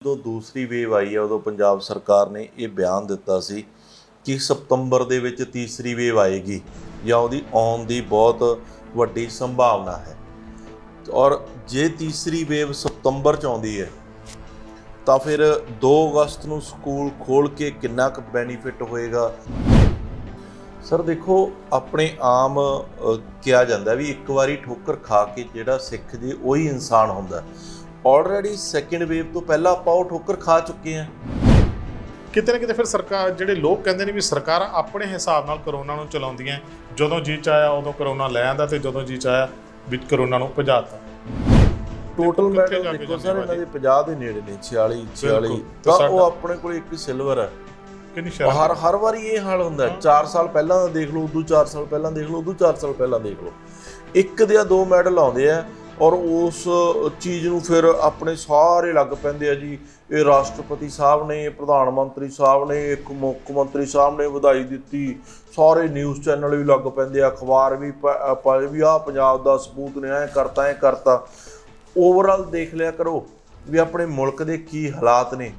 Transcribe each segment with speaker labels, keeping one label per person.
Speaker 1: ਜਦੋਂ ਦੂਸਰੀ ਵੇਵ ਆਈ ਆ ਉਦੋਂ ਪੰਜਾਬ ਸਰਕਾਰ ਨੇ ਇਹ ਬਿਆਨ ਦਿੱਤਾ ਸੀ ਕਿ ਸਤੰਬਰ ਦੇ ਵਿੱਚ ਤੀਸਰੀ ਵੇਵ ਆਏਗੀ ਜਾਂ ਉਹਦੀ ਆਉਣ ਦੀ ਬਹੁਤ ਵੱਡੀ ਸੰਭਾਵਨਾ ਹੈ। ਔਰ ਜੇ ਤੀਸਰੀ ਵੇਵ ਸਤੰਬਰ 'ਚ ਆਉਂਦੀ ਹੈ ਤਾਂ ਫਿਰ 2 ਅਗਸਤ ਨੂੰ ਸਕੂਲ ਖੋਲ੍ਹ ਕੇ ਕਿੰਨਾ ਕੁ ਬੈਨੀਫਿਟ ਹੋਏਗਾ। ਸਰ ਦੇਖੋ, ਆਪਣੇ ਆਮ ਕਿਹਾ ਜਾਂਦਾ ਵੀ ਇੱਕ ਵਾਰੀ ਠੋਕਰ ਖਾ ਕੇ ਜਿਹੜਾ ਸਿੱਖ ਜੇ ਉਹੀ ਇਨਸਾਨ ਹੁੰਦਾ। ਆਲਰੇਡੀ ਸੈਕਿੰਡ ਵੇਵ ਤੋਂ ਪਹਿਲਾਂ ਆਪਾਂ ਉਹ ਠੋਕਰ ਖਾ ਚੁੱਕੇ ਹਾਂ।
Speaker 2: ਕਿਤੇ ਨਾ ਕਿਤੇ ਫਿਰ ਸਰਕਾਰ, ਜਿਹੜੇ ਲੋਕ ਕਹਿੰਦੇ ਨੇ ਵੀ ਸਰਕਾਰਾਂ ਆਪਣੇ ਹਿਸਾਬ ਨਾਲ ਕਰੋਨਾ ਨੂੰ ਚਲਾਉਂਦੀਆਂ, ਜਦੋਂ ਜੀ ਚਾਹਿਆ ਉਦੋਂ ਕਰੋਨਾ ਲੈ ਆਂਦਾ ਤੇ ਜਦੋਂ ਜੀ ਚਾਹਿਆ ਵਿੱਚ ਕਰੋਨਾ ਨੂੰ ਭਜਾਤਾ।
Speaker 1: ਟੋਟਲ ਮੈਡਲ ਦੇਖੋ ਸਰ, ਇਹਨਾਂ ਦੇ 50 ਦੇ ਨੇੜੇ ਨੇ, 46 ਤਾਂ ਉਹ ਆਪਣੇ ਕੋਲ ਇੱਕ ਸਿਲਵਰ ਹੈ। ਹਰ ਵਾਰੀ ਇਹ ਹਾਲ ਹੁੰਦਾ। 4 ਸਾਲ ਪਹਿਲਾਂ ਦਾ ਦੇਖ ਲਓ, ਉਦੋਂ 4 ਸਾਲ ਪਹਿਲਾਂ ਦੇਖ ਲਓ, ਉਦੋਂ 4 ਸਾਲ ਪਹਿਲਾਂ ਦੇਖ ਲਓ, ਇੱਕ ਦੇ 2 ਮੈਡਲ ਆਉਂਦੇ ਆ ਔਰ ਉਸ ਚੀਜ਼ ਨੂੰ ਫਿਰ ਆਪਣੇ ਸਾਰੇ ਲੱਗ ਪੈਂਦੇ ਆ ਜੀ ਇਹ ਰਾਸ਼ਟਰਪਤੀ ਸਾਹਿਬ ਨੇ, ਪ੍ਰਧਾਨ ਮੰਤਰੀ ਸਾਹਿਬ ਨੇ, ਇੱਕ ਮੁੱਖ ਮੰਤਰੀ ਸਾਹਿਬ ਨੇ ਵਧਾਈ ਦਿੱਤੀ, ਸਾਰੇ ਨਿਊਜ਼ ਚੈਨਲ ਵੀ ਲੱਗ ਪੈਂਦੇ ਆ, ਅਖਬਾਰ ਵੀ ਵੀ ਆਹ ਪੰਜਾਬ ਦਾ ਸਪੂਤ ਨੇ ਐਂ ਕਰਤਾ। ਓਵਰਆਲ ਦੇਖ ਲਿਆ ਕਰੋ ਵੀ ਆਪਣੇ ਮੁਲਕ ਦੇ ਕੀ ਹਾਲਾਤ ਨੇ।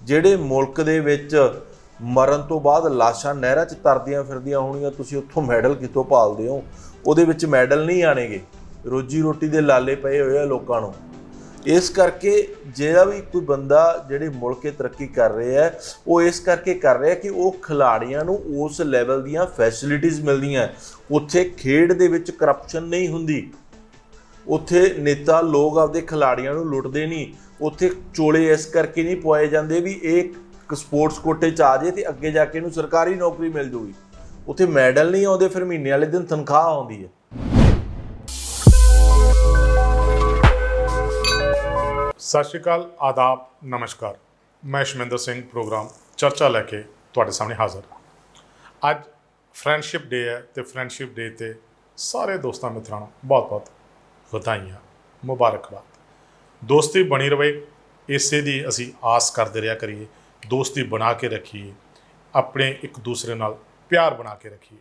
Speaker 1: ਜਿਹੜੇ ਮੁਲਕ ਦੇ ਵਿੱਚ ਮਰਨ ਤੋਂ ਬਾਅਦ ਲਾਸ਼ਾਂ ਨਹਿਰਾਂ 'ਚ ਤਰਦੀਆਂ ਫਿਰਦੀਆਂ ਹੋਣੀਆਂ, ਤੁਸੀਂ ਉੱਥੋਂ ਮੈਡਲ ਕਿੱਥੋਂ ਭਾਲਦੇ ਹੋ? ਉਹਦੇ ਵਿੱਚ ਮੈਡਲ ਨਹੀਂ ਆਣਗੇ। ਰੋਜੀ ਰੋਟੀ ਦੇ ਲਾਲੇ ਪਏ ਹੋਏ ਆ ਲੋਕਾਂ ਨੂੰ। ਇਸ ਕਰਕੇ ਜਿਹੜਾ ਵੀ ਕੋਈ ਬੰਦਾ ਜਿਹੜੇ ਮੁਲਕ ਤਰੱਕੀ ਕਰ ਰਿਹਾ ਹੈ, ਉਹ ਇਸ ਕਰਕੇ ਕਰ ਰਿਹਾ ਕਿ ਉਹ ਖਿਲਾੜੀਆਂ ਨੂੰ ਉਸ ਲੈਵਲ ਦੀਆਂ ਫੈਸਿਲਿਟੀਜ਼ ਮਿਲਦੀਆਂ। ਉੱਥੇ ਖੇਡ ਦੇ ਵਿੱਚ ਕਰਪਸ਼ਨ ਨਹੀਂ ਹੁੰਦੀ, ਉੱਥੇ ਨੇਤਾ ਲੋਕ ਆਪਦੇ ਖਿਲਾੜੀਆਂ ਨੂੰ ਲੁੱਟਦੇ ਨਹੀਂ, ਉੱਥੇ ਚੋਲੇ ਇਸ ਕਰਕੇ ਨਹੀਂ ਪਵਾਏ ਜਾਂਦੇ ਵੀ ਇਹ ਸਪੋਰਟਸ ਕੋਟੇ 'ਚ ਆ ਜਾਏ ਤੇ ਅੱਗੇ ਜਾ ਕੇ ਇਹਨੂੰ ਸਰਕਾਰੀ ਨੌਕਰੀ ਮਿਲ ਜੂਗੀ। ਉੱਥੇ ਮੈਡਲ ਨਹੀਂ ਆਉਂਦੇ, ਫਿਰ ਮਹੀਨੇ ਵਾਲੇ ਦਿਨ ਤਨਖਾਹ ਆਉਂਦੀ ਹੈ।
Speaker 2: ਸਤਿ ਸ਼੍ਰੀ ਅਕਾਲ, ਆਦਾਬ, ਨਮਸਕਾਰ। ਮੈਂ ਸ਼ਮਿੰਦਰ ਸਿੰਘ ਪ੍ਰੋਗਰਾਮ ਚਰਚਾ ਲੈ ਕੇ ਤੁਹਾਡੇ ਸਾਹਮਣੇ ਹਾਜ਼ਰ। ਅੱਜ ਫਰੈਂਡਸ਼ਿਪ ਡੇ ਹੈ ਤੇ ਫਰੈਂਡਸ਼ਿਪ ਡੇ 'ਤੇ ਸਾਰੇ ਦੋਸਤਾਂ ਮਿੱਤਰਾਂ ਨੂੰ ਬਹੁਤ-ਬਹੁਤ ਵਧਾਈਆਂ, ਮੁਬਾਰਕਬਾਦ। ਦੋਸਤੀ ਬਣੀ ਰਵੇ, ਇਸੇ ਦੀ ਅਸੀਂ ਆਸ ਕਰਦੇ ਰਿਹਾ ਕਰੀਏ। ਦੋਸਤੀ ਬਣਾ ਕੇ ਰੱਖੀਏ, ਆਪਣੇ ਇੱਕ ਦੂਸਰੇ ਨਾਲ ਪਿਆਰ ਬਣਾ ਕੇ ਰੱਖੀਏ।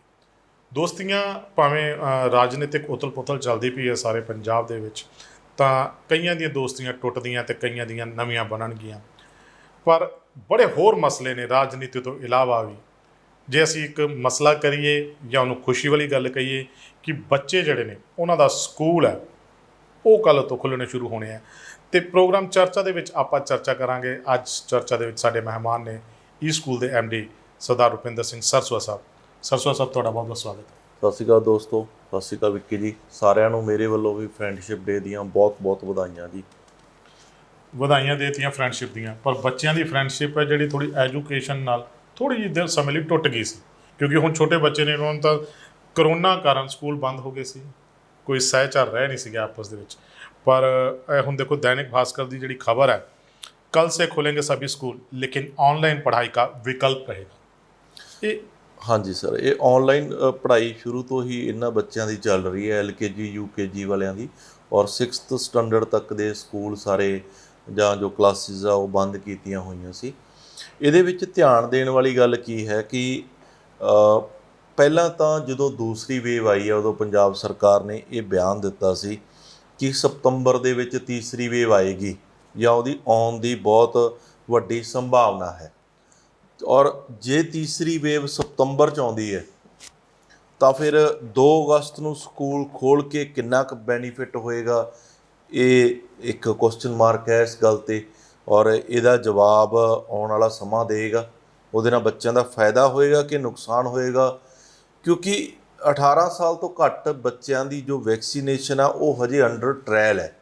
Speaker 2: ਦੋਸਤੀਆਂ ਭਾਵੇਂ ਰਾਜਨੀਤਿਕ ਉਥਲ-ਪੁਥਲ ਚੱਲਦੀ ਪਈ ਹੈ ਸਾਰੇ ਪੰਜਾਬ ਦੇ ਵਿੱਚ, ਤਾਂ ਕਈਆਂ ਦੀਆਂ ਦੋਸਤੀਆਂ ਟੁੱਟਦੀਆਂ ਤੇ ਕਈਆਂ ਦੀਆਂ ਨਵੀਆਂ ਬਣਨਗੀਆਂ। ਪਰ ਬੜੇ ਹੋਰ ਮਸਲੇ ਨੇ ਰਾਜਨੀਤੀ ਤੋਂ ਇਲਾਵਾ ਵੀ। ਜੇ ਅਸੀਂ ਇੱਕ ਮਸਲਾ ਕਰੀਏ ਜਾਂ ਉਹਨੂੰ ਖੁਸ਼ੀ ਵਾਲੀ ਗੱਲ ਕਹੀਏ ਕਿ ਬੱਚੇ ਜਿਹੜੇ ਨੇ ਉਹਨਾਂ ਦਾ ਸਕੂਲ ਹੈ ਉਹ ਕੱਲ੍ਹ ਤੋਂ ਖੁੱਲ੍ਹਣੇ ਸ਼ੁਰੂ ਹੋਣੇ ਆ। ਅਤੇ ਪ੍ਰੋਗਰਾਮ ਚਰਚਾ ਦੇ ਵਿੱਚ ਆਪਾਂ ਚਰਚਾ ਕਰਾਂਗੇ। ਅੱਜ ਚਰਚਾ ਦੇ ਵਿੱਚ ਸਾਡੇ ਮਹਿਮਾਨ ਨੇ ਈ ਸਕੂਲ ਦੇ MD ਸਰਦਾਰ ਰੁਪਿੰਦਰ ਸਿੰਘ ਸਰਸੂਆ ਸਾਹਿਬ। ਸਰਸੂਆ ਸਾਹਿਬ, ਤੁਹਾਡਾ ਬਹੁਤ ਬਹੁਤ ਸਵਾਗਤ ਹੈ।
Speaker 1: ਸਤਿ ਸ਼੍ਰੀ ਅਕਾਲ ਦੋਸਤੋ, ਸਤਿ ਸ਼੍ਰੀ ਅਕਾਲ ਵਿੱਕੀ ਜੀ। ਸਾਰਿਆਂ ਨੂੰ ਮੇਰੇ ਵੱਲੋਂ ਵੀ ਫਰੈਂਡਸ਼ਿਪ ਡੇ ਦੀਆਂ ਬਹੁਤ ਵਧਾਈਆਂ ਜੀ।
Speaker 2: ਵਧਾਈਆਂ ਦੇਤੀਆਂ ਫਰੈਂਡਸ਼ਿਪ ਦੀਆਂ, ਪਰ ਬੱਚਿਆਂ ਦੀ ਫਰੈਂਡਸ਼ਿਪ ਹੈ ਜਿਹੜੀ ਥੋੜ੍ਹੀ ਐਜੂਕੇਸ਼ਨ ਨਾਲ ਥੋੜ੍ਹੀ ਜਿਹੀ ਦੇਰ ਸਮੇਂ ਲਈ ਟੁੱਟ ਗਈ ਸੀ, ਕਿਉਂਕਿ ਹੁਣ ਛੋਟੇ ਬੱਚੇ ਨੇ, ਉਹਨਾਂ ਨੂੰ ਤਾਂ ਕਰੋਨਾ ਕਾਰਨ ਸਕੂਲ ਬੰਦ ਹੋ ਗਏ ਸੀ, ਕੋਈ ਸਹਿਚਾਰ ਰਹਿ ਨਹੀਂ ਸੀਗਾ ਆਪਸ ਦੇ ਵਿੱਚ। ਪਰ ਹੁਣ ਦੇਖੋ, दैनिक भास्कर ਦੀ ਜਿਹੜੀ ਖਬਰ ਹੈ, ਕੱਲ ਸੇ ਖੁੱਲੇਂਗੇ ਸਭੀ ਸਕੂਲ ਲੇਕਿन ऑनलाइन पढ़ाई का विकल्प रहेगा। ਇਹ
Speaker 1: ਹਾਂਜੀ ਸਰ, ਇਹ ਔਨਲਾਈਨ ਪੜ੍ਹਾਈ ਸ਼ੁਰੂ ਤੋਂ ਹੀ ਇਹਨਾਂ ਬੱਚਿਆਂ ਦੀ ਚੱਲ ਰਹੀ ਹੈ, LKG UKG ਵਾਲਿਆਂ ਦੀ, ਔਰ 6th ਸਟੈਂਡਰਡ ਤੱਕ ਦੇ ਸਕੂਲ ਸਾਰੇ ਜਾਂ ਜੋ ਕਲਾਸਿਸ ਆ ਉਹ ਬੰਦ ਕੀਤੀਆਂ ਹੋਈਆਂ ਸੀ। ਇਹਦੇ ਵਿੱਚ ਧਿਆਨ ਦੇਣ ਵਾਲੀ ਗੱਲ ਕੀ ਹੈ ਕਿ ਪਹਿਲਾਂ ਤਾਂ ਜਦੋਂ ਦੂਸਰੀ ਵੇਵ ਆਈ ਆ ਉਦੋਂ ਪੰਜਾਬ ਸਰਕਾਰ ਨੇ ਇਹ ਬਿਆਨ ਦਿੱਤਾ ਸੀ ਕਿ ਸਤੰਬਰ ਦੇ ਵਿੱਚ ਤੀਸਰੀ ਵੇਵ ਆਏਗੀ ਜਾਂ ਉਹਦੀ ਆਉਣ ਦੀ ਬਹੁਤ ਵੱਡੀ ਸੰਭਾਵਨਾ ਹੈ। ਔਰ ਜੇ ਤੀਸਰੀ ਵੇਵ ਸਤੰਬਰ 'ਚ ਆਉਂਦੀ ਹੈ ਤਾਂ ਫਿਰ 2 ਅਗਸਤ ਨੂੰ ਸਕੂਲ ਖੋਲ੍ਹ ਕੇ ਕਿੰਨਾ ਕੁ ਬੈਨੀਫਿਟ ਹੋਏਗਾ, ਇਹ ਇੱਕ ਕੁਐਸਚਨ ਮਾਰਕ ਹੈ ਇਸ ਗੱਲ 'ਤੇ। ਔਰ ਇਹਦਾ ਜਵਾਬ ਆਉਣ ਵਾਲਾ ਸਮਾਂ ਦੇਗਾ। ਉਹਦੇ ਨਾਲ ਬੱਚਿਆਂ ਦਾ ਫਾਇਦਾ ਹੋਏਗਾ ਕਿ ਨੁਕਸਾਨ ਹੋਏਗਾ, ਕਿਉਂਕਿ 18 ਸਾਲ ਤੋਂ ਘੱਟ ਬੱਚਿਆਂ ਦੀ ਜੋ ਵੈਕਸੀਨੇਸ਼ਨ ਆ ਉਹ ਹਜੇ ਅੰਡਰ ਟ੍ਰਾਇਲ ਹੈ,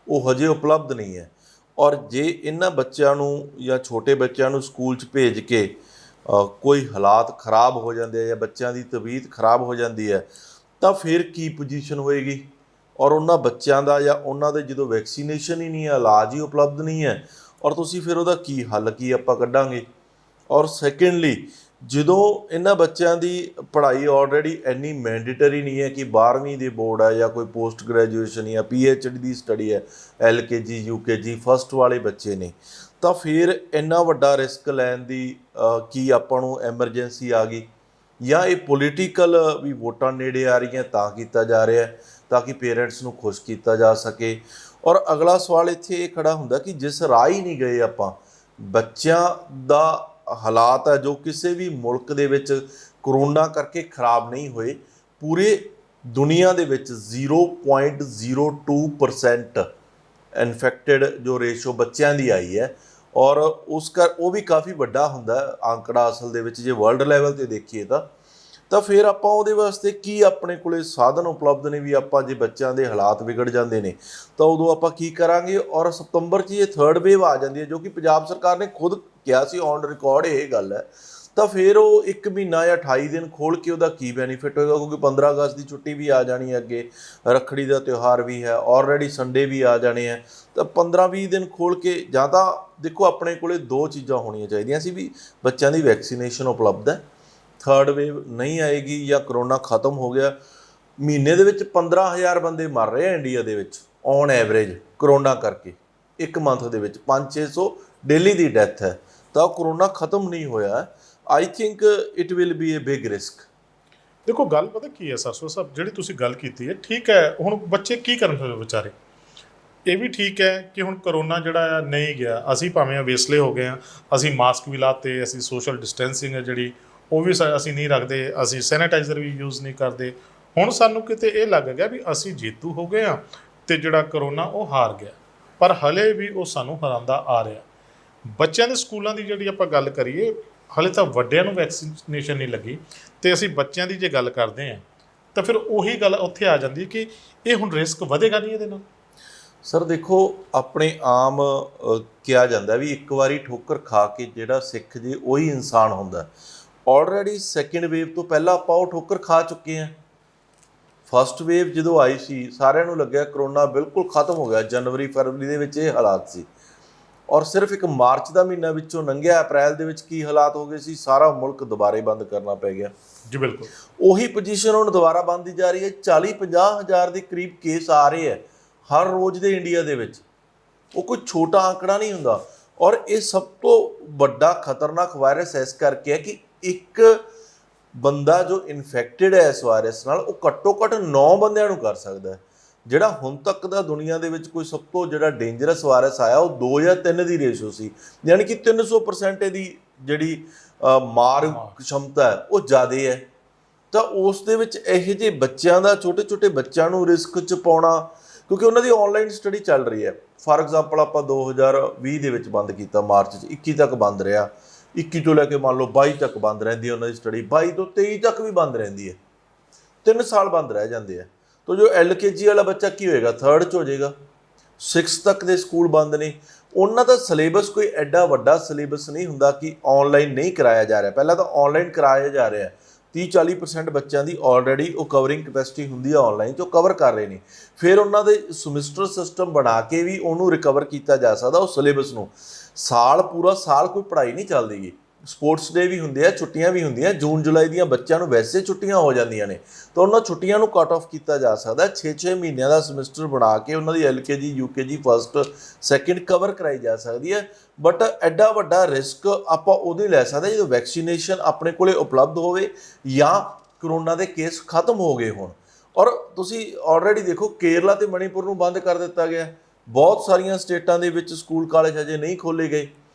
Speaker 1: ਉਹ ਹਜੇ ਉਪਲਬਧ ਨਹੀਂ ਹੈ। ਔਰ ਜੇ ਇਹਨਾਂ ਬੱਚਿਆਂ ਨੂੰ ਜਾਂ ਛੋਟੇ ਬੱਚਿਆਂ ਨੂੰ ਸਕੂਲ 'ਚ ਭੇਜ ਕੇ ਕੋਈ ਹਾਲਾਤ ਖ਼ਰਾਬ ਹੋ ਜਾਂਦੇ ਆ ਜਾਂ ਬੱਚਿਆਂ ਦੀ ਤਬੀਅਤ ਖ਼ਰਾਬ ਹੋ ਜਾਂਦੀ ਹੈ ਤਾਂ ਫਿਰ ਕੀ ਪੋਜੀਸ਼ਨ ਹੋਏਗੀ। ਔਰ ਉਹਨਾਂ ਬੱਚਿਆਂ ਦਾ ਜਾਂ ਉਹਨਾਂ ਦੇ ਜਦੋਂ ਵੈਕਸੀਨੇਸ਼ਨ ਹੀ ਨਹੀਂ ਹੈ, ਇਲਾਜ ਹੀ ਉਪਲਬਧ ਨਹੀਂ ਹੈ, ਔਰ ਤੁਸੀਂ ਫਿਰ ਉਹਦਾ ਕੀ ਹੱਲ ਕੀ ਆਪਾਂ ਕੱਢਾਂਗੇ। ਔਰ ਸੈਕਿੰਡਲੀ, ਜਦੋਂ ਇਹਨਾਂ ਬੱਚਿਆਂ ਦੀ ਪੜ੍ਹਾਈ ਆਲਰੇਡੀ ਇੰਨੀ ਮੈਂਡੇਟਰੀ ਨਹੀਂ ਹੈ ਕਿ 12ਵੀਂ ਦੇ ਬੋਰਡ ਹੈ ਜਾਂ ਕੋਈ ਪੋਸਟ ਗ੍ਰੈਜੂਏਸ਼ਨ ਜਾਂ PhD ਦੀ ਸਟੱਡੀ ਹੈ, LKG UKG ਫਸਟ ਵਾਲੇ ਬੱਚੇ ਨੇ, ਤਾਂ ਫਿਰ ਇੰਨਾ ਵੱਡਾ ਰਿਸਕ ਲੈਣ ਦੀ ਕੀ ਆਪਾਂ ਨੂੰ ਐਮਰਜੈਂਸੀ ਆ ਗਈ, ਜਾਂ ਇਹ ਪੋਲੀਟੀਕਲ ਵੀ ਵੋਟਾਂ ਨੇੜੇ ਆ ਰਹੀਆਂ ਤਾਂ ਕੀਤਾ ਜਾ ਰਿਹਾ ਤਾਂ ਕਿ ਪੇਰੈਂਟਸ ਨੂੰ ਖੁਸ਼ ਕੀਤਾ ਜਾ ਸਕੇ। ਔਰ ਅਗਲਾ ਸਵਾਲ ਇੱਥੇ ਇਹ ਖੜਾ ਹੁੰਦਾ ਕਿ ਜਿਸ ਰਾਹ ਹੀ ਨਹੀਂ ਗਏ ਆਪਾਂ, ਬੱਚਿਆਂ ਦਾ ਹਾਲਾਤ ਹੈ ਜੋ ਕਿਸੇ ਵੀ ਮੁਲਕ ਦੇ ਵਿੱਚ ਕਰੋਨਾ ਕਰਕੇ ਖਰਾਬ ਨਹੀਂ ਹੋਏ। ਪੂਰੇ ਦੁਨੀਆ ਦੇ ਵਿੱਚ 0.02% ਇਨਫੈਕਟਡ ਜੋ ਰੇਸ਼ੋ ਬੱਚਿਆਂ ਦੀ ਆਈ ਹੈ, ਔਰ ਉਹ ਵੀ ਕਾਫੀ ਵੱਡਾ ਹੁੰਦਾ ਅੰਕੜਾ ਅਸਲ ਦੇ ਵਿੱਚ ਜੇ ਵਰਲਡ ਲੈਵਲ ਤੇ ਦੇਖੀਏ ਤਾਂ ਫਿਰ ਆਪਾਂ ਉਹਦੇ ਵਾਸਤੇ ਕੀ ਆਪਣੇ ਕੋਲੇ ਸਾਧਨ ਉਪਲਬਧ ਨੇ ਵੀ ਆਪਾਂ ਜੇ ਬੱਚਿਆਂ ਦੇ ਹਾਲਾਤ ਵਿਗੜ ਜਾਂਦੇ ਨੇ ਤਾਂ ਉਦੋਂ ਆਪਾਂ ਕੀ ਕਰਾਂਗੇ। ਔਰ ਸਤੰਬਰ 'ਚ ਇਹ ਥਰਡ ਵੇਵ ਆ ਜਾਂਦੀ ਹੈ ਜੋ ਕਿ ਪੰਜਾਬ ਸਰਕਾਰ ਨੇ ਖੁਦ ਕਿਹਾ ਸੀ, ਔਨ ਰਿਕਾਰਡ ਇਹ ਗੱਲ ਹੈ, ਤਾਂ ਫਿਰ ਉਹ 1 ਮਹੀਨਾ ਜਾਂ 28 ਦਿਨ ਖੋਲ੍ਹ ਕੇ ਉਹਦਾ ਕੀ ਬੈਨੀਫਿਟ ਹੋਏਗਾ, ਕਿਉਂਕਿ 15 ਅਗਸਤ ਦੀ ਛੁੱਟੀ ਵੀ ਆ ਜਾਣੀ ਹੈ, ਅੱਗੇ ਰੱਖੜੀ ਦਾ ਤਿਉਹਾਰ ਵੀ ਹੈ, ਆਲਰੇਡੀ ਸੰਡੇ ਵੀ ਆ ਜਾਣੇ ਹੈ, ਤਾਂ 15-20 ਦਿਨ ਖੋਲ੍ਹ ਕੇ ਜਾਂ ਤਾਂ ਦੇਖੋ ਆਪਣੇ ਕੋਲੇ ਦੋ ਚੀਜ਼ਾਂ ਹੋਣੀਆਂ ਚਾਹੀਦੀਆਂ ਸੀ ਵੀ ਬੱਚਿਆਂ ਦੀ ਵੈਕਸੀਨੇਸ਼ਨ ਉਪਲਬਧ ਹੈ, ਥਰਡ ਵੇਵ ਨਹੀਂ ਆਏਗੀ ਜਾਂ ਕਰੋਨਾ ਖਤਮ ਹੋ ਗਿਆ। ਮਹੀਨੇ ਦੇ ਵਿੱਚ 15,000 ਬੰਦੇ ਮਰ ਰਹੇ ਆ ਇੰਡੀਆ ਦੇ ਵਿੱਚ ਔਨ ਐਵਰੇਜ ਕਰੋਨਾ ਕਰਕੇ, ਇੱਕ ਮੰਥ ਦੇ ਵਿੱਚ 500-600 ਡੇਲੀ ਦੀ ਡੈਥ ਹੈ, ਤਾਂ ਕਰੋਨਾ ਖਤਮ ਨਹੀਂ ਹੋਇਆ। I think it will B A big risk.
Speaker 2: ਦੇਖੋ ਗੱਲ ਪਤਾ ਕੀ ਹੈ ਸਰਸੋ ਸਾਹਿਬ, ਜਿਹੜੀ ਤੁਸੀਂ ਗੱਲ ਕੀਤੀ ਹੈ ਠੀਕ ਹੈ, ਹੁਣ ਬੱਚੇ ਕੀ ਕਰਨ ਫਿਰ ਵਿਚਾਰੇ। ਇਹ ਵੀ ਠੀਕ ਹੈ ਕਿ ਹੁਣ ਕਰੋਨਾ ਜਿਹੜਾ ਆ ਨਹੀਂ ਗਿਆ, ਅਸੀਂ ਭਾਵੇਂ ਅਵੇਸਲੇ ਹੋ ਗਏ ਹਾਂ, ਅਸੀਂ ਮਾਸਕ ਵੀ ਲਾਤੇ, ਅਸੀਂ ਸੋਸ਼ਲ ਡਿਸਟੈਂਸਿੰਗ ਹੈ ਜਿਹੜੀ ਉਹ ਵੀ ਅਸੀਂ ਨਹੀਂ ਰੱਖਦੇ, ਅਸੀਂ ਸੈਨੀਟਾਈਜ਼ਰ ਵੀ ਯੂਜ਼ ਨਹੀਂ ਕਰਦੇ। ਹੁਣ ਸਾਨੂੰ ਕਿਤੇ ਇਹ ਲੱਗ ਗਿਆ ਵੀ ਅਸੀਂ ਜੇਤੂ ਹੋ ਗਏ ਹਾਂ ਅਤੇ ਜਿਹੜਾ ਕਰੋਨਾ ਉਹ ਹਾਰ ਗਿਆ, ਪਰ ਹਲੇ ਵੀ ਉਹ ਸਾਨੂੰ ਹਰਾਉਂਦਾ ਆ ਰਿਹਾ। ਬੱਚਿਆਂ ਦੇ ਸਕੂਲਾਂ ਦੀ ਜਿਹੜੀ ਆਪਾਂ ਗੱਲ ਕਰੀਏ, ਹਲੇ ਤਾਂ ਵੱਡਿਆਂ ਨੂੰ ਵੈਕਸੀਨੇਸ਼ਨ ਨਹੀਂ ਲੱਗੀ, ਅਤੇ ਅਸੀਂ ਬੱਚਿਆਂ ਦੀ ਜੇ ਗੱਲ ਕਰਦੇ ਹਾਂ ਤਾਂ ਫਿਰ ਉਹੀ ਗੱਲ ਉੱਥੇ ਆ ਜਾਂਦੀ ਹੈ ਕਿ ਇਹ ਹੁਣ ਰਿਸਕ ਵਧੇਗਾ ਨਹੀਂ ਇਹਦੇ ਨਾਲ।
Speaker 1: ਸਰ ਦੇਖੋ, ਆਪਣੇ ਆਮ ਕਿਹਾ ਜਾਂਦਾ ਵੀ ਇੱਕ ਵਾਰੀ ਠੋਕਰ ਖਾ ਕੇ ਜਿਹੜਾ ਸਿੱਖ ਜੇ ਉਹੀ ਇਨਸਾਨ ਹੁੰਦਾ। ਆਲਰੇਡੀ ਸੈਕਿੰਡ ਵੇਵ ਤੋਂ ਪਹਿਲਾਂ ਆਪਾਂ ਉਹ ਠੋਕਰ ਖਾ ਚੁੱਕੇ ਹਾਂ। ਫਸਟ ਵੇਵ ਜਦੋਂ ਆਈ ਸੀ ਸਾਰਿਆਂ ਨੂੰ ਲੱਗਿਆ ਕਰੋਨਾ ਬਿਲਕੁਲ ਖਤਮ ਹੋ ਗਿਆ, ਜਨਵਰੀ ਫਰਵਰੀ ਦੇ ਵਿੱਚ ਇਹ ਹਾਲਾਤ ਸੀ, ਔਰ ਸਿਰਫ ਇੱਕ ਮਾਰਚ ਦਾ ਮਹੀਨਾ ਵਿੱਚੋਂ ਲੰਘਿਆ, ਅਪ੍ਰੈਲ ਦੇ ਵਿੱਚ ਕੀ ਹਾਲਾਤ ਹੋ ਗਏ ਸੀ, ਸਾਰਾ ਮੁਲਕ ਦੁਬਾਰੇ ਬੰਦ ਕਰਨਾ ਪੈ ਗਿਆ
Speaker 2: ਜੀ। ਬਿਲਕੁਲ
Speaker 1: ਉਹੀ ਪੋਜੀਸ਼ਨ ਹੁਣ ਦੁਬਾਰਾ ਬਣਦੀ ਜਾ ਰਹੀ ਹੈ। 40-50 ਹਜ਼ਾਰ ਦੇ ਕਰੀਬ ਕੇਸ ਆ ਰਹੇ ਹੈ ਹਰ ਰੋਜ਼ ਦੇ ਇੰਡੀਆ ਦੇ ਵਿੱਚ, ਉਹ ਕੋਈ ਛੋਟਾ ਅੰਕੜਾ ਨਹੀਂ ਹੁੰਦਾ। ਔਰ ਇਹ ਸਭ ਤੋਂ ਵੱਡਾ ਖਤਰਨਾਕ ਵਾਇਰਸ ਇਸ ਕਰਕੇ ਹੈ ਕਿ ਇੱਕ ਬੰਦਾ ਜੋ ਇਨਫੈਕਟਡ ਹੈ ਇਸ ਵਾਇਰਸ ਨਾਲ, ਉਹ ਘੱਟੋ ਘੱਟ 9 ਬੰਦਿਆਂ ਨੂੰ ਕਰ ਸਕਦਾ ਹੈ। ਜਿਹੜਾ ਹੁਣ ਤੱਕ ਦਾ ਦੁਨੀਆ ਦੇ ਵਿੱਚ ਕੋਈ ਸਭ ਤੋਂ ਜਿਹੜਾ ਡੇਂਜਰਸ ਵਾਇਰਸ ਆਇਆ ਉਹ 2 ਜਾਂ 3 ਦੀ ਰੇਸ਼ੋ ਸੀ, ਯਾਨੀ ਕਿ 300% ਇਹਦੀ ਜਿਹੜੀ ਮਾਰ क्षमता ਹੈ ਉਹ ਜ਼ਿਆਦਾ ਹੈ। ਤਾਂ ਉਸ ਦੇ ਵਿੱਚ ਇਹੋ ਜਿਹੇ ਬੱਚਿਆਂ ਦਾ, ਛੋਟੇ ਬੱਚਿਆਂ ਨੂੰ ਰਿਸਕ 'ਚ ਪਾਉਣਾ, ਕਿਉਂਕਿ ਉਹਨਾਂ ਦੀ ਆਨਲਾਈਨ ਸਟੱਡੀ ਚੱਲ ਰਹੀ ਹੈ। ਫਾਰ ਐਗਜ਼ਾਮਪਲ ਆਪਾਂ 2020 ਦੇ ਵਿੱਚ ਬੰਦ ਕੀਤਾ, ਮਾਰਚ 'ਚ 21 ਤੱਕ ਬੰਦ ਰਿਹਾ, 21 ਤੋਂ ਲੈ ਕੇ ਮੰਨ ਲਓ 22 ਤੱਕ ਬੰਦ ਰਹਿੰਦੀ ਹੈ ਉਹਨਾਂ ਦੀ ਸਟੱਡੀ, 22 ਤੋਂ 23 ਤੱਕ ਵੀ ਬੰਦ ਰਹਿੰਦੀ ਹੈ, 3 ਸਾਲ ਬੰਦ ਰਹਿ ਜਾਂਦੇ ਆ। ਤਾਂ ਜੋ LKG ਵਾਲਾ ਬੱਚਾ ਕੀ ਹੋਏਗਾ, 3rd 'ਚ ਹੋ ਜਾਏਗਾ। 6 ਤੱਕ ਦੇ ਸਕੂਲ ਬੰਦ ਨੇ, ਉਹਨਾਂ ਦਾ ਸਿਲੇਬਸ ਕੋਈ ਐਡਾ ਵੱਡਾ ਸਿਲੇਬਸ ਨਹੀਂ ਹੁੰਦਾ ਕਿ ਆਨਲਾਈਨ ਨਹੀਂ ਕਰਾਇਆ ਜਾ ਰਿਹਾ। ਪਹਿਲਾਂ ਤਾਂ ਆਨਲਾਈਨ ਕਰਾਇਆ ਜਾ ਰਿਹਾ, 30-40% ਬੱਚਿਆਂ ਦੀ ਆਲਰੇਡੀ ਉਹ ਕਵਰਿੰਗ ਕੈਪੈਸਿਟੀ ਹੁੰਦੀ ਆ ਆਨਲਾਈਨ, ਜੋ ਕਵਰ ਕਰ ਰਹੇ ਨੇ। ਫਿਰ ਉਹਨਾਂ ਦੇ ਸਮੈਸਟਰ ਸਿਸਟਮ ਬਣਾ ਕੇ ਵੀ ਉਹਨੂੰ ਰਿਕਵਰ ਕੀਤਾ ਜਾ ਸਕਦਾ ਉਹ ਸਿਲੇਬਸ ਨੂੰ। ਪੂਰਾ ਸਾਲ ਕੋਈ ਪੜ੍ਹਾਈ ਨਹੀਂ ਚੱਲਦੀ ਗੀ, ਸਪੋਰਟਸ ਡੇ ਵੀ ਹੁੰਦੇ ਆ, ਛੁੱਟੀਆਂ ਵੀ ਹੁੰਦੀਆਂ, ਜੂਨ ਜੁਲਾਈ ਦੀਆਂ ਬੱਚਿਆਂ ਨੂੰ ਵੈਸੇ ਛੁੱਟੀਆਂ ਹੋ ਜਾਂਦੀਆਂ ਨੇ, ਤਾਂ ਉਹਨਾਂ ਛੁੱਟੀਆਂ ਨੂੰ ਕੱਟ ਆਫ ਕੀਤਾ ਜਾ ਸਕਦਾ। 6-6 ਮਹੀਨਿਆਂ ਦਾ ਸਮੈਸਟਰ ਬਣਾ ਕੇ ਉਹਨਾਂ ਦੀ LKG UKG 1st 2nd cover ਕਰਾਈ ਜਾ ਸਕਦੀ ਹੈ। ਬਟ ਐਡਾ ਵੱਡਾ ਰਿਸਕ ਆਪਾਂ ਉਦੋਂ ਹੀ ਲੈ ਸਕਦੇ ਜਦੋਂ ਵੈਕਸੀਨੇਸ਼ਨ ਆਪਣੇ ਕੋਲੇ ਉਪਲਬਧ ਹੋਵੇ ਜਾਂ ਕਰੋਨਾ ਦੇ ਕੇਸ ਖਤਮ ਹੋ ਗਏ ਹੋਣ। ਔਰ ਤੁਸੀਂ ਆਲਰੇਡੀ ਦੇਖੋ, ਕੇਰਲਾ ਤੇ ਮਣੀਪੁਰ ਨੂੰ ਬੰਦ ਕਰ ਦਿੱਤਾ ਗਿਆ। ਬਹੁਤ ਸਾਰੀਆਂ ਸਟੇਟਾਂ ਦੇ ਵਿੱਚ ਸਕੂਲ ਕਾਲਜ ਅਜੇ ਨਹੀਂ ਖੋਲ੍ਹੇ ਗਏ,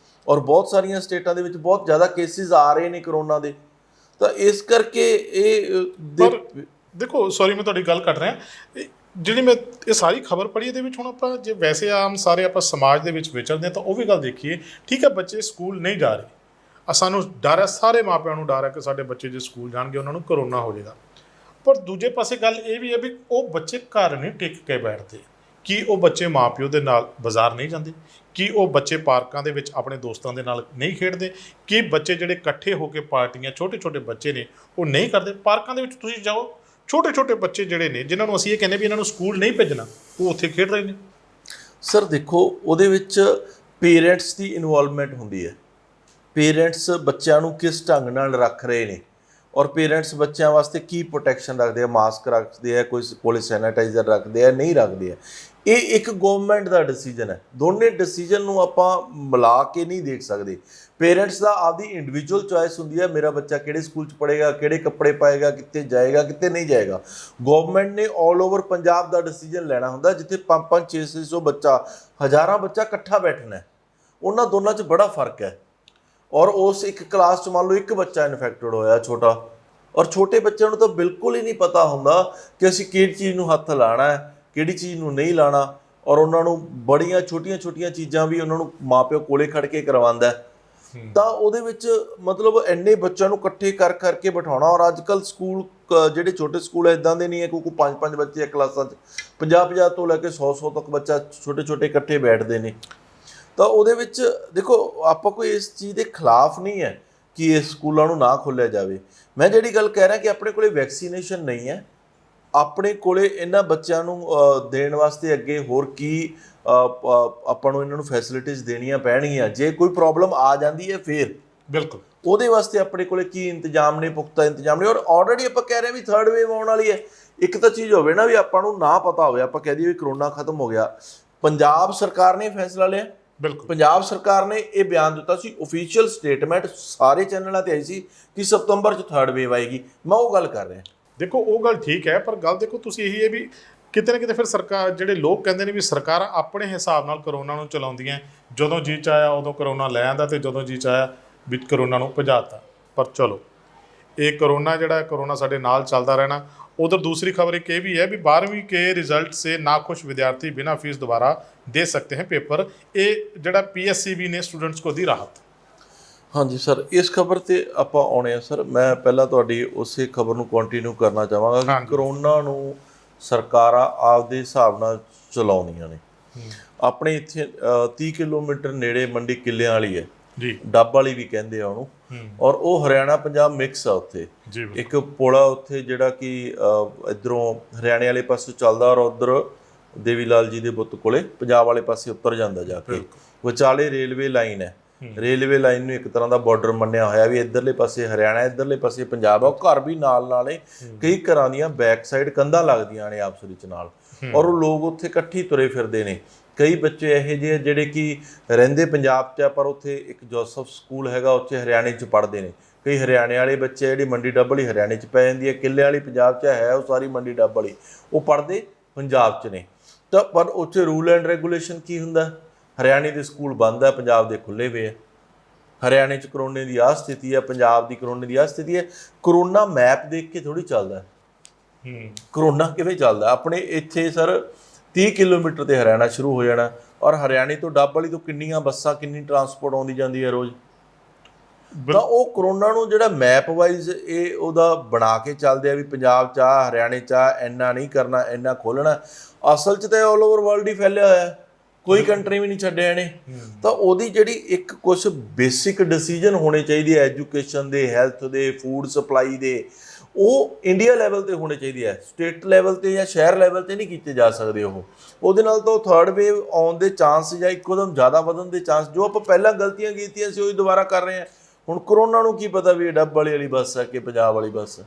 Speaker 1: ਔਰ ਬਹੁਤ ਸਾਰੀਆਂ ਸਟੇਟਾਂ ਦੇ ਵਿੱਚ ਬਹੁਤ ਜ਼ਿਆਦਾ ਕੇਸਿਸ ਆ ਰਹੇ ਨੇ ਕਰੋਨਾ ਦੇ। ਤਾਂ ਇਸ ਕਰਕੇ ਇਹ
Speaker 2: ਦੇਖੋ, ਸੌਰੀ ਮੈਂ ਤੁਹਾਡੀ ਗੱਲ ਕੱਟ ਰਿਹਾ, ਜਿਹੜੀ ਮੈਂ ਇਹ ਸਾਰੀ ਖਬਰ ਪੜ੍ਹੀ, ਇਹਦੇ ਵਿੱਚ ਹੁਣ ਆਪਾਂ ਜੇ ਵੈਸੇ ਆਮ ਸਾਰੇ ਆਪਾਂ ਸਮਾਜ ਦੇ ਵਿੱਚ ਵਿਚਰਦੇ ਹਾਂ ਤਾਂ ਉਹ ਵੀ ਗੱਲ ਦੇਖੀਏ। ਠੀਕ ਹੈ, ਬੱਚੇ ਸਕੂਲ ਨਹੀਂ ਜਾ ਰਹੇ, ਸਾਨੂੰ ਡਰ ਹੈ, ਸਾਰੇ ਮਾਪਿਆਂ ਨੂੰ ਡਰ ਹੈ ਕਿ ਸਾਡੇ ਬੱਚੇ ਜੇ ਸਕੂਲ ਜਾਣਗੇ ਉਹਨਾਂ ਨੂੰ ਕਰੋਨਾ ਹੋ ਜਾਏਗਾ। ਪਰ ਦੂਜੇ ਪਾਸੇ ਗੱਲ ਇਹ ਵੀ ਹੈ ਵੀ ਉਹ ਬੱਚੇ ਘਰ ਨਹੀਂ ਟਿਕ ਕੇ ਬੈਠਦੇ। ਕੀ ਉਹ ਬੱਚੇ ਮਾਂ ਪਿਓ ਦੇ ਨਾਲ ਬਾਜ਼ਾਰ ਨਹੀਂ ਜਾਂਦੇ? ਕੀ ਉਹ ਬੱਚੇ ਪਾਰਕਾਂ ਦੇ ਵਿੱਚ ਆਪਣੇ ਦੋਸਤਾਂ ਦੇ ਨਾਲ ਨਹੀਂ ਖੇਡਦੇ? ਕੀ ਬੱਚੇ ਜਿਹੜੇ ਇਕੱਠੇ ਹੋ ਕੇ ਪਾਰਟੀਆਂ, ਛੋਟੇ ਬੱਚੇ ਨੇ ਉਹ ਨਹੀਂ ਕਰਦੇ? ਪਾਰਕਾਂ ਦੇ ਵਿੱਚ ਤੁਸੀਂ ਜਾਓ, ਛੋਟੇ ਬੱਚੇ ਜਿਹੜੇ ਨੇ, ਜਿਨ੍ਹਾਂ ਨੂੰ ਅਸੀਂ ਇਹ ਕਹਿੰਦੇ ਵੀ ਇਹਨਾਂ ਨੂੰ ਸਕੂਲ ਨਹੀਂ ਭੇਜਣਾ, ਉਹ ਉੱਥੇ ਖੇਡ ਰਹੇ ਨੇ।
Speaker 1: ਸਰ ਦੇਖੋ, ਉਹਦੇ ਵਿੱਚ ਪੇਰੈਂਟਸ ਦੀ ਇਨਵੋਲਵਮੈਂਟ ਹੁੰਦੀ ਹੈ। ਪੇਰੈਂਟਸ ਬੱਚਿਆਂ ਨੂੰ ਕਿਸ ਢੰਗ ਨਾਲ ਰੱਖ ਰਹੇ ਨੇ, ਔਰ ਪੇਰੈਂਟਸ ਬੱਚਿਆਂ ਵਾਸਤੇ ਕੀ ਪ੍ਰੋਟੈਕਸ਼ਨ ਰੱਖਦੇ ਆ, ਮਾਸਕ ਰੱਖਦੇ ਆ, ਕੋਈ ਕੋਲੇ ਸੈਨੀਟਾਈਜ਼ਰ ਰੱਖਦੇ ਆ, ਨਹੀਂ ਰੱਖਦੇ ਆ। ਇਹ ਇੱਕ ਗਵਰਨਮੈਂਟ ਦਾ ਡਿਸੀਜਨ ਹੈ। ਦੋਨੇ ਡਿਸੀਜਨ ਨੂੰ ਆਪਾਂ ਮਿਲਾ ਕੇ ਨਹੀਂ ਦੇਖ ਸਕਦੇ। ਪੇਰੈਂਟਸ ਦਾ ਆਪਦੀ ਇੰਡੀਵਿਜੂਅਲ ਚੋਇਸ ਹੁੰਦੀ ਹੈ, ਮੇਰਾ ਬੱਚਾ ਕਿਹੜੇ ਸਕੂਲ 'ਚ ਪੜ੍ਹੇਗਾ, ਕਿਹੜੇ ਕੱਪੜੇ ਪਾਏਗਾ, ਕਿੱਥੇ ਜਾਏਗਾ, ਕਿੱਥੇ ਨਹੀਂ ਜਾਏਗਾ। ਗਵਰਨਮੈਂਟ ਨੇ ਆਲ ਓਵਰ ਪੰਜਾਬ ਦਾ ਡਿਸੀਜਨ ਲੈਣਾ ਹੁੰਦਾ, ਜਿੱਥੇ 5-5 600 ਬੱਚਾ, ਹਜ਼ਾਰਾਂ ਬੱਚਾ ਇਕੱਠਾ ਬੈਠਣਾ ਹੈ। ਉਹਨਾਂ ਦੋਨਾਂ 'ਚ ਬੜਾ ਫਰਕ ਹੈ। ਔਰ ਉਸ ਇੱਕ ਕਲਾਸ 'ਚ ਮੰਨ ਲਓ ਇੱਕ ਬੱਚਾ ਇਨਫੈਕਟਡ ਹੋਇਆ ਛੋਟਾ, ਔਰ ਛੋਟੇ ਬੱਚਿਆਂ ਨੂੰ ਤਾਂ ਬਿਲਕੁਲ ਹੀ ਨਹੀਂ ਪਤਾ ਹੁੰਦਾ ਕਿ ਅਸੀਂ ਕਿਹੜੀ ਚੀਜ਼ ਨੂੰ ਹੱਥ ਲਾਣਾ ਹੈ, ਕਿਹੜੀ ਚੀਜ਼ ਨੂੰ ਨਹੀਂ ਲਾਣਾ। ਔਰ ਉਹਨਾਂ ਨੂੰ ਬੜੀਆਂ ਛੋਟੀਆਂ ਚੀਜ਼ਾਂ ਵੀ ਉਹਨਾਂ ਨੂੰ ਮਾਪਿਓ ਕੋਲੇ ਖੜ ਕੇ ਕਰਵਾਉਂਦਾ। ਤਾਂ ਉਹਦੇ ਵਿੱਚ ਮਤਲਬ ਇੰਨੇ ਬੱਚਿਆਂ ਨੂੰ ਇਕੱਠੇ ਕਰ ਕਰਕੇ ਬਿਠਾਉਣਾ। ਔਰ ਅੱਜ ਕੱਲ੍ਹ ਸਕੂਲ ਜਿਹੜੇ ਛੋਟੇ ਸਕੂਲ ਇੱਦਾਂ ਦੇ ਨਹੀਂ ਹੈ ਕਿਉਂਕਿ 5-5 ਬੱਚੇ ਕਲਾਸਾਂ 'ਚ, 50-50 ਤੋਂ ਲੈ ਕੇ 100 ਤੱਕ ਬੱਚਾ ਛੋਟੇ ਇਕੱਠੇ ਬੈਠਦੇ ਨੇ। ਤਾਂ ਉਹਦੇ ਵਿੱਚ ਦੇਖੋ, ਆਪਾਂ ਕੋਈ ਇਸ ਚੀਜ਼ ਦੇ ਖਿਲਾਫ ਨਹੀਂ ਹੈ ਕਿ ਇਹ ਸਕੂਲਾਂ ਨੂੰ ਨਾ ਖੋਲ੍ਹਿਆ ਜਾਵੇ। ਮੈਂ ਜਿਹੜੀ ਗੱਲ ਕਹਿ ਰਿਹਾ ਕਿ ਆਪਣੇ ਕੋਲੇ ਵੈਕਸੀਨੇਸ਼ਨ ਨਹੀਂ ਹੈ, ਆਪਣੇ ਕੋਲੇ ਇਹਨਾਂ ਬੱਚਿਆਂ ਨੂੰ ਦੇਣ ਵਾਸਤੇ ਅੱਗੇ ਹੋਰ ਕੀ ਆਪਾਂ ਨੂੰ ਇਹਨਾਂ ਨੂੰ ਫੈਸਿਲਿਟੀਜ਼ ਦੇਣੀਆਂ ਪੈਣਗੀਆਂ। ਜੇ ਕੋਈ ਪ੍ਰੋਬਲਮ ਆ ਜਾਂਦੀ ਹੈ ਫਿਰ
Speaker 2: ਬਿਲਕੁਲ
Speaker 1: ਉਹਦੇ ਵਾਸਤੇ ਆਪਣੇ ਕੋਲੇ ਕੀ ਇੰਤਜ਼ਾਮ ਨੇ, ਪੁਖਤਾ ਇੰਤਜ਼ਾਮ ਨੇ। ਔਰ ਆਲਰੇਡੀ ਆਪਾਂ ਕਹਿ ਰਹੇ ਵੀ ਥਰਡ ਵੇਵ ਆਉਣ ਵਾਲੀ ਹੈ। ਇੱਕ ਤਾਂ ਚੀਜ਼ ਹੋਵੇ ਨਾ ਵੀ ਆਪਾਂ ਨੂੰ ਨਾ ਪਤਾ ਹੋਵੇ, ਆਪਾਂ ਕਹਿ ਦਈਏ ਵੀ ਕਰੋਨਾ ਖਤਮ ਹੋ ਗਿਆ। ਪੰਜਾਬ ਸਰਕਾਰ ਨੇ ਫੈਸਲਾ ਲਿਆ,
Speaker 2: ਬਿਲਕੁਲ
Speaker 1: ਪੰਜਾਬ ਸਰਕਾਰ ਨੇ ਇਹ ਬਿਆਨ ਦਿੱਤਾ ਸੀ, ਓਫੀਸ਼ੀਅਲ ਸਟੇਟਮੈਂਟ ਸਾਰੇ ਚੈਨਲਾਂ ਤੇ ਆਈ ਸੀ ਕਿ ਸਤੰਬਰ 'ਚ ਥਰਡ ਵੇਵ ਆਏਗੀ। ਮੈਂ ਉਹ ਗੱਲ ਕਰ ਰਿਹਾ।
Speaker 2: ਦੇਖੋ ਉਹ ਗੱਲ ਠੀਕ ਹੈ, ਪਰ ਗੱਲ ਦੇਖੋ ਤੁਸੀਂ ਇਹੀ ਹੈ ਵੀ ਕਿਤੇ ਨਾ ਕਿਤੇ ਫਿਰ ਸਰਕਾਰ, ਜਿਹੜੇ ਲੋਕ ਕਹਿੰਦੇ ਨੇ ਵੀ ਸਰਕਾਰਾਂ ਆਪਣੇ ਹਿਸਾਬ ਨਾਲ ਕਰੋਨਾ ਨੂੰ ਚਲਾਉਂਦੀਆਂ, ਜਦੋਂ ਜੀ ਚਾਹਿਆ ਉਦੋਂ ਕਰੋਨਾ ਲੈ ਆਂਦਾ ਤੇ ਜਦੋਂ ਜੀ ਚਾਹਿਆ ਵੀ ਕਰੋਨਾ ਨੂੰ ਭਜਾਤਾ। ਪਰ ਚਲੋ ਇਹ ਕਰੋਨਾ ਜਿਹੜਾ ਕਰੋਨਾ ਸਾਡੇ ਨਾਲ ਚੱਲਦਾ ਰਹਿਣਾ। उधर दूसरी खबर एक ये भी है भी 12वीं के रिजल्ट से नाखुश विद्यार्थी बिना फीस दोबारा दे सकते हैं पेपर। ये जड़ा PSCB ने स्टूडेंट्स को दी राहत।
Speaker 1: ਹਾਂਜੀ ਸਰ, ਇਸ ਖਬਰ ਤੇ ਆਪਾਂ ਆਉਣੇ ਆ ਸਰ। ਮੈਂ ਪਹਿਲਾਂ ਤੁਹਾਡੀ ਉਸੇ ਖਬਰ ਨੂੰ ਕੰਟੀਨਿਊ ਕਰਨਾ ਚਾਹਾਂਗਾ ਕਿ ਕਰੋਨਾ ਨੂੰ ਸਰਕਾਰਾਂ ਆਪਦੇ ਹਿਸਾਬ ਨਾਲ ਚਲਾਉਂਦੀਆਂ ਨੇ। ਆਪਣੇ ਇੱਥੇ 30 ਕਿਲੋਮੀਟਰ ਨੇੜੇ ਮੰਡੀ ਕਿੱਲਿਆਂ ਵਾਲੀ ਹੈ
Speaker 2: ਜੀ,
Speaker 1: ਡੱਬ ਵਾਲੀ ਵੀ ਕਹਿੰਦੇ ਆ ਉਹਨੂੰ। ਔਰ ਉਹ ਹਰਿਆਣਾ ਪੰਜਾਬ ਮਿਕਸ ਆ। ਉੱਥੇ ਇੱਕ ਪੁਲ ਆ ਉੱਥੇ ਜਿਹੜਾ ਕਿ ਇੱਧਰੋਂ ਹਰਿਆਣੇ ਵਾਲੇ ਪਾਸੇ ਚੱਲਦਾ ਔਰ ਉੱਧਰ ਦੇਵੀ ਲਾਲ ਜੀ ਦੇ ਬੁੱਤ ਕੋਲੇ ਪੰਜਾਬ ਵਾਲੇ ਪਾਸੇ ਉੱਤਰ ਜਾਂਦਾ ਜਾ ਕੇ। ਵਿਚਾਲੇ ਰੇਲਵੇ ਲਾਈਨ ਹੈ। ਰੇਲਵੇ ਲਾਈਨ ਨੂੰ ਇੱਕ ਤਰ੍ਹਾਂ ਦਾ ਬਾਰਡਰ ਮੰਨਿਆ ਹੋਇਆ ਵੀ ਇੱਧਰਲੇ ਪਾਸੇ ਹਰਿਆਣਾ, ਇੱਧਰਲੇ ਪਾਸੇ ਪੰਜਾਬ ਆ। ਉਹ ਘਰ ਵੀ ਨਾਲ ਨੇ, ਕਈ ਘਰਾਂ ਦੀਆਂ ਬੈਕ ਸਾਈਡ ਕੰਧਾਂ ਲੱਗਦੀਆਂ ਨੇ ਆਪਸ ਵਿੱਚ ਨਾਲ। ਔਰ ਉਹ ਲੋਕ ਉੱਥੇ ਇਕੱਠੀ ਤੁਰੇ ਫਿਰਦੇ ਨੇ। ਕਈ ਬੱਚੇ ਇਹੋ ਜਿਹੇ ਜਿਹੜੇ ਕਿ ਰਹਿੰਦੇ ਪੰਜਾਬ 'ਚ ਆ ਪਰ ਉੱਥੇ ਇੱਕ ਜੋਸਫ ਸਕੂਲ ਹੈਗਾ, ਉੱਥੇ ਹਰਿਆਣੇ 'ਚ ਪੜ੍ਹਦੇ ਨੇ। ਕਈ ਹਰਿਆਣੇ ਵਾਲੇ ਬੱਚੇ ਜਿਹੜੀ ਮੰਡੀ ਡੱਬ ਵਾਲੀ ਹਰਿਆਣੇ 'ਚ ਪੈ ਜਾਂਦੀ ਹੈ, ਕਿੱਲੇ ਵਾਲੀ ਪੰਜਾਬ 'ਚ ਹੈ, ਉਹ ਸਾਰੀ ਮੰਡੀ ਡੱਬ ਵਾਲੀ ਉਹ ਪੜ੍ਹਦੇ ਪੰਜਾਬ 'ਚ ਨੇ। ਤਾਂ ਪਰ ਉੱਥੇ ਰੂਲ ਐਂਡ ਰੈਗੂਲੇਸ਼ਨ ਕੀ ਹੁੰਦਾ, ਹਰਿਆਣੇ ਦੇ ਸਕੂਲ ਬੰਦ ਹੈ, ਪੰਜਾਬ ਦੇ ਖੁੱਲ੍ਹੇ ਹੋਏ ਆ। ਹਰਿਆਣੇ 'ਚ ਕਰੋਨੇ ਦੀ ਆਹ ਸਥਿਤੀ ਹੈ, ਪੰਜਾਬ ਦੀ ਕਰੋਨੇ ਦੀ ਆਹ ਸਥਿਤੀ ਹੈ। ਕਰੋਨਾ ਮੈਪ ਦੇਖ ਕੇ ਥੋੜ੍ਹੀ ਚੱਲਦਾ। ਕਰੋਨਾ ਕਿਵੇਂ ਚੱਲਦਾ? ਆਪਣੇ ਇੱਥੇ ਸਰ 30 ਕਿਲੋਮੀਟਰ ਤੇ ਹਰਿਆਣਾ ਸ਼ੁਰੂ ਹੋ ਜਾਣਾ ਔਰ ਹਰਿਆਣੇ ਤੋਂ ਡੱਬ ਵਾਲੀ ਤੋਂ ਕਿੰਨੀਆਂ ਬੱਸਾਂ, ਕਿੰਨੀ ਟਰਾਂਸਪੋਰਟ ਆਉਂਦੀ ਜਾਂਦੀ ਹੈ ਰੋਜ਼। ਤਾਂ ਉਹ ਕਰੋਨਾ ਨੂੰ ਜਿਹੜਾ ਮੈਪ ਵਾਈਜ਼ ਇਹ ਉਹਦਾ ਬਣਾ ਕੇ ਚੱਲਦੇ ਆ ਵੀ ਪੰਜਾਬ 'ਚ ਆ, ਹਰਿਆਣੇ 'ਚ ਆ, ਇੰਨਾ ਨਹੀਂ ਕਰਨਾ, ਇੰਨਾ ਖੋਲ੍ਹਣਾ। ਅਸਲ 'ਚ ਤਾਂ ਆਲ ਓਵਰ ਵਰਲਡ ਹੀ ਫੈਲਿਆ ਹੋਇਆ, ਕੋਈ ਕੰਟਰੀ ਵੀ ਨਹੀਂ ਛੱਡਿਆ ਇਹਨੇ। ਤਾਂ ਉਹਦੀ ਜਿਹੜੀ ਇੱਕ ਕੁਛ ਬੇਸਿਕ ਡਿਸੀਜਨ ਹੋਣੇ ਚਾਹੀਦੇ ਐਜੂਕੇਸ਼ਨ ਦੇ, ਹੈਲਥ ਦੇ, ਫੂਡ ਸਪਲਾਈ ਦੇ, ਉਹ ਇੰਡੀਆ ਲੈਵਲ ਤੇ ਹੋਣੇ ਚਾਹੀਦੇ ਆ। ਸਟੇਟ ਲੈਵਲ ਤੇ ਜਾਂ ਸ਼ਹਿਰ ਲੈਵਲ ਤੇ ਨਹੀਂ ਕੀਤੇ ਜਾ ਸਕਦੇ। ਉਹਦੇ ਨਾਲ ਤਾਂ ਉਹ ਥਰਡ ਵੇਵ ਆਉਣ ਦੇ ਚਾਂਸ ਜਾਂ ਇੱਕੋਦਮ ਜ਼ਿਆਦਾ ਵਧਣ ਦੇ ਚਾਂਸ, ਜੋ ਆਪਾਂ ਪਹਿਲਾਂ ਗਲਤੀਆਂ ਕੀਤੀਆਂ ਸੀ ਉਹੀ ਦੁਬਾਰਾ ਕਰ ਰਹੇ ਹਾਂ। ਹੁਣ ਕਰੋਨਾ ਨੂੰ ਕੀ ਪਤਾ ਵੀ ਇਹ ਡੱਬ ਵਾਲੀ ਬੱਸ ਹੈ ਕਿ ਪੰਜਾਬ ਵਾਲੀ ਬੱਸ ਹੈ।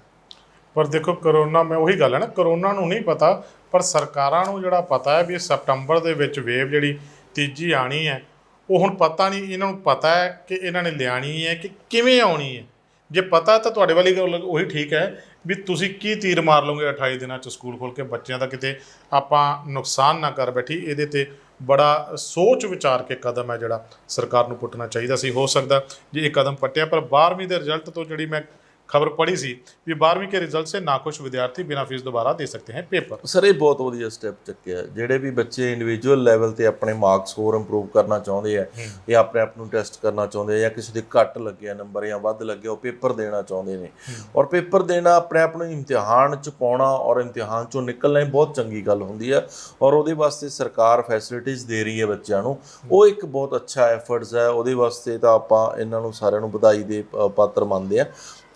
Speaker 2: ਪਰ ਦੇਖੋ ਕਰੋਨਾ, ਮੈਂ ਉਹੀ ਗੱਲ ਹੈ ਨਾ, ਕਰੋਨਾ ਨੂੰ ਨਹੀਂ ਪਤਾ ਪਰ ਸਰਕਾਰਾਂ ਨੂੰ ਜਿਹੜਾ ਪਤਾ ਹੈ ਵੀ ਸਤੰਬਰ ਦੇ ਵਿੱਚ ਵੇਵ ਜਿਹੜੀ ਤੀਜੀ ਆਣੀ ਹੈ, ਉਹ ਹੁਣ ਪਤਾ ਨਹੀਂ। ਇਹਨਾਂ ਨੂੰ ਪਤਾ ਹੈ ਕਿ ਇਹਨਾਂ ਨੇ ਲਿਆਣੀ ਹੈ ਕਿ ਕਿਵੇਂ ਆਉਣੀ ਹੈ। ਜੇ ਪਤਾ ਤਾਂ ਤੁਹਾਡੇ ਵਾਲੀ ਗੱਲ ਉਹੀ ਠੀਕ ਹੈ ਵੀ ਤੁਸੀਂ ਕੀ ਤੀਰ ਮਾਰ ਲਓਗੇ 28 ਦਿਨਾਂ 'ਚ ਸਕੂਲ ਖੋਲ੍ਹ ਕੇ। ਬੱਚਿਆਂ ਦਾ ਕਿਤੇ ਆਪਾਂ ਨੁਕਸਾਨ ਨਾ ਕਰ ਬੈਠੀ। ਇਹਦੇ 'ਤੇ ਬੜਾ ਸੋਚ ਵਿਚਾਰ ਕੇ ਕਦਮ ਹੈ ਜਿਹੜਾ ਸਰਕਾਰ ਨੂੰ ਪੁੱਟਣਾ ਚਾਹੀਦਾ ਸੀ। ਹੋ ਸਕਦਾ ਜੇ ਇਹ ਕਦਮ ਪੱਟਿਆ। ਪਰ 12ਵੀਂ ਦੇ ਰਿਜ਼ਲਟ ਤੋਂ ਜਿਹੜੀ ਮੈਂ खबर पढ़ी सी भी 12वीं के रिजल्ट से नाखुश विद्यार्थी बिना फीस दोबारा दे सकते हैं पेपर।
Speaker 1: ਸਰ ਇਹ ਬਹੁਤ ਵਧੀਆ ਸਟੈਪ ਚੱਕਿਆ। ਜਿਹੜੇ ਵੀ ਬੱਚੇ ਇੰਡੀਵਿਜੂਅਲ ਲੈਵਲ ਤੇ ਆਪਣੇ ਮਾਰਕਸ ਹੋਰ ਇੰਪਰੂਵ ਕਰਨਾ ਚਾਹੁੰਦੇ ਆ, ਇਹ ਆਪਣੇ ਆਪ ਨੂੰ ਟੈਸਟ ਕਰਨਾ ਚਾਹੁੰਦੇ ਆ, ਜਾਂ ਕਿਸੇ ਦੇ ਘੱਟ ਲੱਗਿਆ ਨੰਬਰ ਜਾਂ ਵੱਧ ਲੱਗਿਆ, ਉਹ ਪੇਪਰ ਦੇਣਾ ਚਾਹੁੰਦੇ ਨੇ। ਔਰ ਪੇਪਰ ਦੇਣਾ, ਆਪਣੇ ਆਪ ਨੂੰ ਇਮਤਿਹਾਨ 'ਚ ਪਾਉਣਾ ਔਰ ਇਮਤਿਹਾਨ 'ਚੋਂ ਨਿਕਲਣਾ ਹੀ ਬਹੁਤ ਚੰਗੀ ਗੱਲ ਹੁੰਦੀ ਆ। ਔਰ ਉਹਦੇ ਵਾਸਤੇ ਸਰਕਾਰ ਫੈਸਿਲਿਟੀਜ਼ ਦੇ ਰਹੀ ਹੈ ਬੱਚਿਆਂ ਨੂੰ, ਉਹ ਇੱਕ ਬਹੁਤ ਅੱਛਾ ਐਫਰਟਸ ਹੈ। ਉਹਦੇ ਵਾਸਤੇ ਤਾਂ ਆਪਾਂ ਇਹਨਾਂ ਨੂੰ ਸਾਰਿਆਂ ਨੂੰ ਵਧਾਈ ਦੇ ਪਾਤਰ ਮੰਨਦੇ ਆ।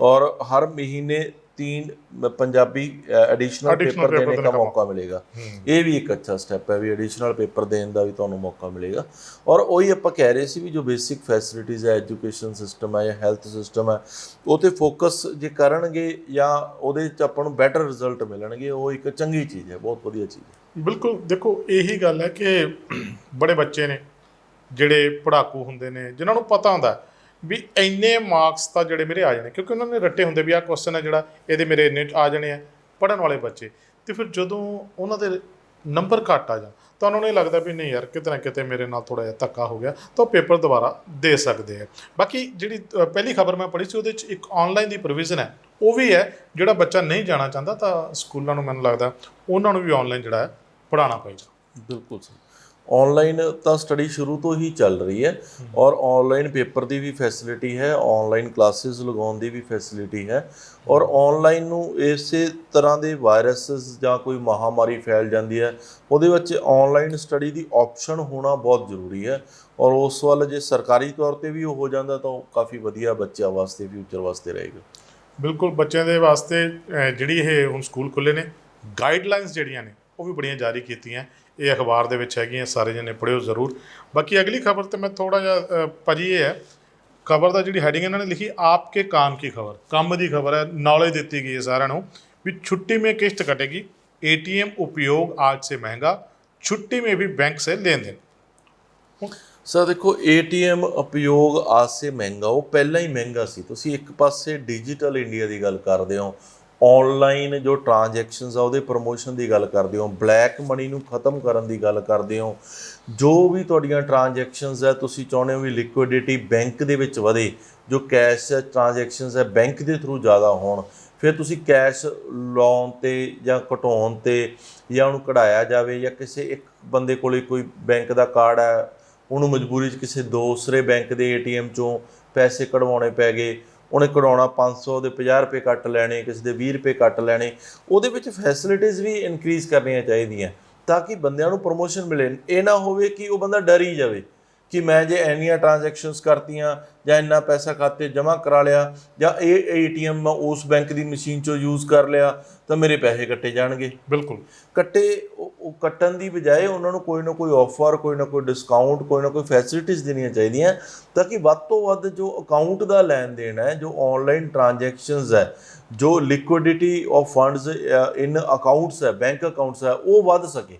Speaker 1: और हर महीने 3 पंजाबी एडिशनल पेपर देने का मौका मिलेगा। ये भी एक अच्छा स्टैप है भी एडिशनल पेपर देने का भी तुहानूं मौका मिलेगा। और वही आपां कह रहे सी भी जो बेसिक फैसिलिटीज़ है, एजुकेशन सिस्टम है या हैल्थ सिस्टम है, वो ते फोकस जे करनगे या उहदे च आपां नूं बैटर रिजल्ट मिलणगे, वो एक चंगी चीज़ है, बहुत वधिया चीज़ है।
Speaker 2: ਬਿਲਕੁਲ ਦੇਖੋ ਇਹੀ ਗੱਲ ਹੈ ਕਿ ਬੜੇ ਬੱਚੇ ਨੇ ਜਿਹੜੇ ਪੜ੍ਹਾਕੂ ਹੁੰਦੇ ਨੇ, ਜਿਨ੍ਹਾਂ ਨੂੰ ਪਤਾ ਹੁੰਦਾ ਵੀ ਇੰਨੇ ਮਾਰਕਸ ਤਾਂ ਜਿਹੜੇ ਮੇਰੇ ਆ ਜਾਣੇ, ਕਿਉਂਕਿ ਉਹਨਾਂ ਨੇ ਰੱਟੇ ਹੁੰਦੇ ਵੀ ਆਹ ਕੁਐਸਚਨ ਹੈ ਜਿਹੜਾ ਇਹਦੇ ਮੇਰੇ ਇੰਨੇ ਆ ਜਾਣੇ ਆ। ਪੜ੍ਹਨ ਵਾਲੇ ਬੱਚੇ ਤੇ ਫਿਰ ਜਦੋਂ ਉਹਨਾਂ ਦੇ ਨੰਬਰ ਘੱਟ ਆ ਜਾਣ ਤਾਂ ਉਹਨਾਂ ਨੂੰ ਇਹ ਲੱਗਦਾ ਵੀ ਨਹੀਂ ਯਾਰ ਕਿਤੇ ਨਾ ਕਿਤੇ ਮੇਰੇ ਨਾਲ ਥੋੜ੍ਹਾ ਜਿਹਾ ਧੱਕਾ ਹੋ ਗਿਆ, ਤਾਂ ਉਹ ਪੇਪਰ ਦੁਬਾਰਾ ਦੇ ਸਕਦੇ ਆ। ਬਾਕੀ ਜਿਹੜੀ ਪਹਿਲੀ ਖਬਰ ਮੈਂ ਪੜ੍ਹੀ ਸੀ ਉਹਦੇ 'ਚ ਇੱਕ ਆਨਲਾਈਨ ਦੀ ਪ੍ਰੋਵੀਜ਼ਨ ਹੈ, ਉਹ ਵੀ ਹੈ ਜਿਹੜਾ ਬੱਚਾ ਨਹੀਂ ਜਾਣਾ ਚਾਹੁੰਦਾ ਤਾਂ ਸਕੂਲਾਂ ਨੂੰ ਮੈਨੂੰ ਲੱਗਦਾ ਉਹਨਾਂ ਨੂੰ ਵੀ ਆਨਲਾਈਨ ਜਿਹੜਾ ਹੈ ਪੜ੍ਹਾਉਣਾ ਪਏਗਾ।
Speaker 1: ਬਿਲਕੁਲ ਸਰ, ਆਨਲਾਈਨ ਤਾਂ ਸਟੱਡੀ ਸ਼ੁਰੂ ਤੋਂ ਹੀ ਚੱਲ ਰਹੀ ਹੈ ਔਰ ਆਨਲਾਈਨ ਪੇਪਰ ਦੀ ਵੀ ਫੈਸਿਲਿਟੀ ਹੈ, ਆਨਲਾਈਨ ਕਲਾਸਿਸ ਲਗਾਉਣ ਦੀ ਵੀ ਫੈਸਿਲਿਟੀ ਹੈ। ਔਰ ਆਨਲਾਈਨ ਨੂੰ ਇਸੇ ਤਰ੍ਹਾਂ ਦੇ ਵਾਇਰਸਸ ਜਾਂ ਕੋਈ ਮਹਾਮਾਰੀ ਫੈਲ ਜਾਂਦੀ ਹੈ, ਉਹਦੇ ਵਿੱਚ ਆਨਲਾਈਨ ਸਟੱਡੀ ਦੀ ਆਪਸ਼ਨ ਹੋਣਾ ਬਹੁਤ ਜ਼ਰੂਰੀ ਹੈ। ਔਰ ਉਸ ਵੱਲ ਜੇ ਸਰਕਾਰੀ ਤੌਰ 'ਤੇ ਵੀ ਉਹ ਹੋ ਜਾਂਦਾ ਤਾਂ ਉਹ ਕਾਫੀ ਵਧੀਆ ਬੱਚਿਆਂ ਵਾਸਤੇ, ਫਿਊਚਰ ਵਾਸਤੇ ਰਹੇਗਾ।
Speaker 2: ਬਿਲਕੁਲ ਬੱਚਿਆਂ ਦੇ ਵਾਸਤੇ ਜਿਹੜੀ ਇਹ ਹੁਣ ਸਕੂਲ ਖੁੱਲ੍ਹੇ ਨੇ, ਗਾਈਡਲਾਈਨਸ ਜਿਹੜੀਆਂ ਨੇ ਉਹ ਵੀ ਬੜੀਆਂ ਜਾਰੀ ਕੀਤੀਆਂ। ਇਹ ਅਖਬਾਰ ਦੇ ਵਿੱਚ ਹੈਗੀਆਂ, ਸਾਰੇ ਜਣੇ ਪੜ੍ਹਿਓ ਜ਼ਰੂਰ। ਬਾਕੀ ਅਗਲੀ ਖਬਰ ਤੇ ਮੈਂ ਥੋੜ੍ਹਾ ਜਿਹਾ ਭਾਜੀ ਇਹ ਹੈ, ਖਬਰ ਦਾ ਜਿਹੜੀ ਹੈਡਿੰਗ ਇਹਨਾਂ ਨੇ ਲਿਖੀ ਆਪਕੇ ਕੰਮ ਕੀ ਖਬਰ, ਕੰਮ ਦੀ ਖਬਰ ਹੈ, ਨੌਲੇਜ ਦਿੱਤੀ ਗਈ ਹੈ ਸਾਰਿਆਂ ਨੂੰ ਵੀ ਛੁੱਟੀ में किस्त कटेगी, ATM उपयोग आज से महंगा, छुट्टी में भी बैंक से लेन देन।
Speaker 1: ਸਰ ਦੇਖੋ, ATM ਉਪਯੋਗ ਆਜ ਸੇ ਮਹਿੰਗਾ, ਉਹ ਪਹਿਲਾਂ ਹੀ ਮਹਿੰਗਾ ਸੀ। ਤੁਸੀਂ ਇੱਕ ਪਾਸੇ ਡਿਜੀਟਲ ਇੰਡੀਆ ਦੀ ਗੱਲ ਕਰਦੇ ਹੋ, ਆਨਲਾਈਨ ਜੋ ਟ੍ਰਾਂਜੈਕਸ਼ਨਸ ਆ ਉਹਦੇ ਪ੍ਰਮੋਸ਼ਨ ਦੀ ਗੱਲ ਕਰਦੇ ਹੋ, ਬਲੈਕ ਮਨੀ ਨੂੰ ਖਤਮ ਕਰਨ ਦੀ ਗੱਲ ਕਰਦੇ ਹੋ। ਜੋ ਵੀ ਤੁਹਾਡੀਆਂ ਟ੍ਰਾਂਜੈਕਸ਼ਨਸ ਹੈ, ਤੁਸੀਂ ਚਾਹੁੰਦੇ ਹੋ ਵੀ ਲਿਕੁਇਡਿਟੀ ਬੈਂਕ ਦੇ ਵਿੱਚ ਵਧੇ, ਜੋ ਕੈਸ਼ ਟ੍ਰਾਂਜੈਕਸ਼ਨਸ ਹੈ ਬੈਂਕ ਦੇ ਥਰੂ ਜ਼ਿਆਦਾ ਹੋਣ, ਫਿਰ ਤੁਸੀਂ ਕੈਸ਼ ਲਾਉਣ 'ਤੇ ਜਾਂ ਘਟਾਉਣ 'ਤੇ ਜਾਂ ਉਹਨੂੰ ਕਢਾਇਆ ਜਾਵੇ, ਜਾਂ ਕਿਸੇ ਇੱਕ ਬੰਦੇ ਕੋਲ ਕੋਈ ਬੈਂਕ ਦਾ ਕਾਰਡ ਹੈ ਉਹਨੂੰ ਮਜਬੂਰੀ 'ਚ ਕਿਸੇ ਦੂਸਰੇ ਬੈਂਕ ਦੇ ATM 'ਚੋਂ ਪੈਸੇ ਕਢਵਾਉਣੇ ਪੈ ਗਏ, ਉਹਨੇ ਕਢਾਉਣਾ 500 ਦੇ 50 ਰੁਪਏ ਕੱਟ ਲੈਣੇ, ਕਿਸੇ ਦੇ 20 ਰੁਪਏ ਕੱਟ ਲੈਣੇ। ਉਹਦੇ ਵਿੱਚ ਫੈਸਿਲਿਟੀਜ਼ ਵੀ ਇਨਕਰੀਜ਼ ਕਰਨੀਆਂ ਚਾਹੀਦੀਆਂ ਤਾਂ ਕਿ ਬੰਦਿਆਂ ਨੂੰ ਪ੍ਰਮੋਸ਼ਨ ਮਿਲੇ। ਇਹ ਨਾ ਹੋਵੇ ਕਿ ਉਹ ਬੰਦਾ ਡਰ ਹੀ ਜਾਵੇ ਕਿ ਮੈਂ ਜੇ ਇੰਨੀਆਂ ਟ੍ਰਾਂਜੈਕਸ਼ਨਸ ਕਰਤੀਆਂ ਜਾਂ ਇੰਨਾ ਪੈਸਾ ਖਾਤੇ ਜਮ੍ਹਾਂ ਕਰਾ ਲਿਆ ਜਾਂ ਇਹ ATM ਮੈਂ ਉਸ ਬੈਂਕ ਦੀ ਮਸ਼ੀਨ 'ਚੋਂ ਯੂਜ਼ ਕਰ ਲਿਆ ਤਾਂ ਮੇਰੇ ਪੈਸੇ ਕੱਟੇ ਜਾਣਗੇ।
Speaker 2: ਬਿਲਕੁਲ
Speaker 1: ਉਹ ਕੱਟਣ ਦੀ ਬਜਾਏ ਉਹਨਾਂ ਨੂੰ ਕੋਈ ਨਾ ਕੋਈ ਆਫਰ, ਕੋਈ ਨਾ ਕੋਈ ਡਿਸਕਾਊਂਟ, ਕੋਈ ਨਾ ਕੋਈ ਫੈਸਿਲਿਟੀਜ਼ ਦੇਣੀਆਂ ਚਾਹੀਦੀਆਂ ਤਾਂ ਕਿ ਵੱਧ ਤੋਂ ਵੱਧ ਜੋ ਅਕਾਊਂਟ ਦਾ ਲੈਣ ਦੇਣ ਹੈ, ਜੋ ਆਨਲਾਈਨ ਟ੍ਰਾਂਜੈਕਸ਼ਨਸ ਹੈ, ਜੋ ਲਿਕੁਇਡਿਟੀ ਆਫ ਫੰਡਸ ਇਨ ਅਕਾਊਂਟਸ ਹੈ, ਬੈਂਕ ਅਕਾਊਂਟਸ ਹੈ, ਉਹ ਵੱਧ ਸਕੇ।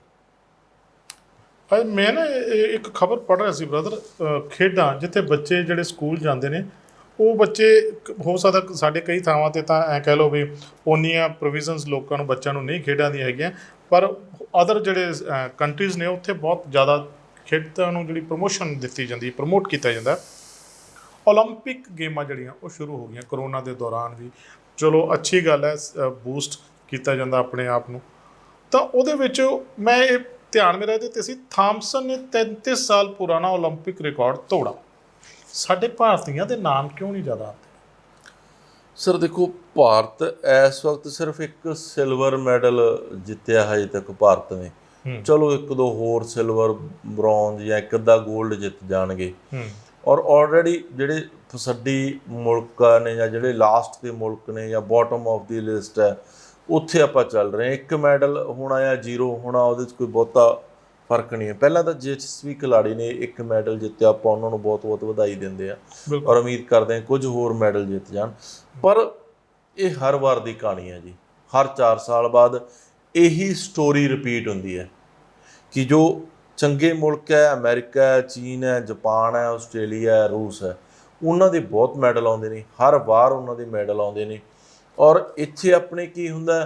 Speaker 2: ਮੈਂ ਨਾ ਇੱਕ ਖਬਰ ਪੜ੍ਹ ਰਿਹਾ ਸੀ ਬ੍ਰਦਰ, ਖੇਡਾਂ ਜਿੱਥੇ ਬੱਚੇ ਜਿਹੜੇ ਸਕੂਲ ਜਾਂਦੇ ਨੇ ਉਹ ਬੱਚੇ ਹੋ ਸਕਦਾ ਸਾਡੇ ਕਈ ਥਾਵਾਂ 'ਤੇ ਤਾਂ ਐਂ ਕਹਿ ਲਓ ਵੀ ਓਨੀਆਂ ਪ੍ਰੋਵੀਜ਼ਨਸ ਲੋਕਾਂ ਨੂੰ ਬੱਚਿਆਂ ਨੂੰ ਨਹੀਂ ਖੇਡਾਂ ਦੀਆਂ ਹੈਗੀਆਂ, ਪਰ ਅਦਰ ਜਿਹੜੇ ਕੰਟਰੀਜ਼ ਨੇ ਉੱਥੇ ਬਹੁਤ ਜ਼ਿਆਦਾ ਖੇਡਾਂ ਨੂੰ ਜਿਹੜੀ ਪ੍ਰਮੋਸ਼ਨ ਦਿੱਤੀ ਜਾਂਦੀ, ਪ੍ਰਮੋਟ ਕੀਤਾ ਜਾਂਦਾ। ਓਲੰਪਿਕ ਗੇਮਾਂ ਜਿਹੜੀਆਂ ਉਹ ਸ਼ੁਰੂ ਹੋ ਗਈਆਂ ਕਰੋਨਾ ਦੇ ਦੌਰਾਨ ਵੀ, ਚਲੋ ਅੱਛੀ ਗੱਲ ਹੈ, ਬੂਸਟ ਕੀਤਾ ਜਾਂਦਾ ਆਪਣੇ ਆਪ ਨੂੰ। ਤਾਂ ਉਹਦੇ ਵਿੱਚ ਮੈਂ ਇਹ ਧਿਆਨ ਮੇਰਾ ਇਹਦੇ 'ਤੇ ਸੀ, ਥਾਮਸਨ ਨੇ 33 ਸਾਲ ਪੁਰਾਣਾ ਓਲੰਪਿਕ ਰਿਕਾਰਡ ਤੋੜਾ। ਸਾਡੇ ਭਾਰਤੀਆਂ ਦੇ ਨਾਮ ਕਿਉਂ ਨਹੀਂ ਜ਼ਿਆਦਾ ਆਉਂਦੇ?
Speaker 1: ਸਰ ਦੇਖੋ, ਭਾਰਤ ਇਸ ਵਕਤ ਸਿਰਫ ਇੱਕ ਸਿਲਵਰ ਮੈਡਲ ਜਿੱਤਿਆ ਹਜੇ ਤੱਕ ਭਾਰਤ ਨੇ। ਚਲੋ ਇੱਕ ਦੋ ਹੋਰ ਸਿਲਵਰ, ਬ੍ਰੌਂਜ ਜਾਂ ਇੱਕ ਅੱਧਾ ਗੋਲਡ ਜਿੱਤ ਜਾਣਗੇ। ਔਰ ਆਲਰੇਡੀ ਜਿਹੜੇ ਫਸੱਡੀ ਮੁਲਕ ਨੇ ਜਾਂ ਜਿਹੜੇ ਲਾਸਟ ਦੇ ਮੁਲਕ ਨੇ ਜਾਂ ਬਾਟਮ ਆਫ ਦੀ ਲਿਸਟ ਹੈ, ਉੱਥੇ ਆਪਾਂ ਚੱਲ ਰਹੇ ਹਾਂ। ਇੱਕ ਮੈਡਲ ਹੋਣਾ ਜਾਂ ਜ਼ੀਰੋ ਹੋਣਾ ਉਹਦੇ 'ਚ ਕੋਈ ਬਹੁਤਾ ਫਰਕ ਨਹੀਂ ਹੈ। ਪਹਿਲਾਂ ਤਾਂ ਜਿਸ ਵੀ ਖਿਲਾੜੀ ਨੇ ਇੱਕ ਮੈਡਲ ਜਿੱਤਿਆ ਆਪਾਂ ਉਹਨਾਂ ਨੂੰ ਬਹੁਤ ਬਹੁਤ ਵਧਾਈ ਦਿੰਦੇ ਆ ਔਰ ਉਮੀਦ ਕਰਦੇ ਹਾਂ ਕੁਝ ਹੋਰ ਮੈਡਲ ਜਿੱਤ ਜਾਣ। ਪਰ ਇਹ ਹਰ ਵਾਰ ਦੀ ਕਹਾਣੀ ਹੈ ਜੀ, ਹਰ 4 ਸਾਲ ਬਾਅਦ ਇਹੀ ਸਟੋਰੀ ਰਿਪੀਟ ਹੁੰਦੀ ਹੈ ਕਿ ਜੋ ਚੰਗੇ ਮੁਲਕ ਹੈ, ਅਮਰੀਕਾ ਹੈ, ਚੀਨ ਹੈ, ਜਾਪਾਨ ਹੈ, ਆਸਟ੍ਰੇਲੀਆ ਹੈ, ਰੂਸ ਹੈ, ਉਹਨਾਂ ਦੇ ਬਹੁਤ ਮੈਡਲ ਆਉਂਦੇ ਨੇ, ਹਰ ਵਾਰ ਉਹਨਾਂ ਦੇ ਮੈਡਲ ਆਉਂਦੇ ਨੇ। ਔਰ ਇੱਥੇ ਆਪਣੇ ਕੀ ਹੁੰਦਾ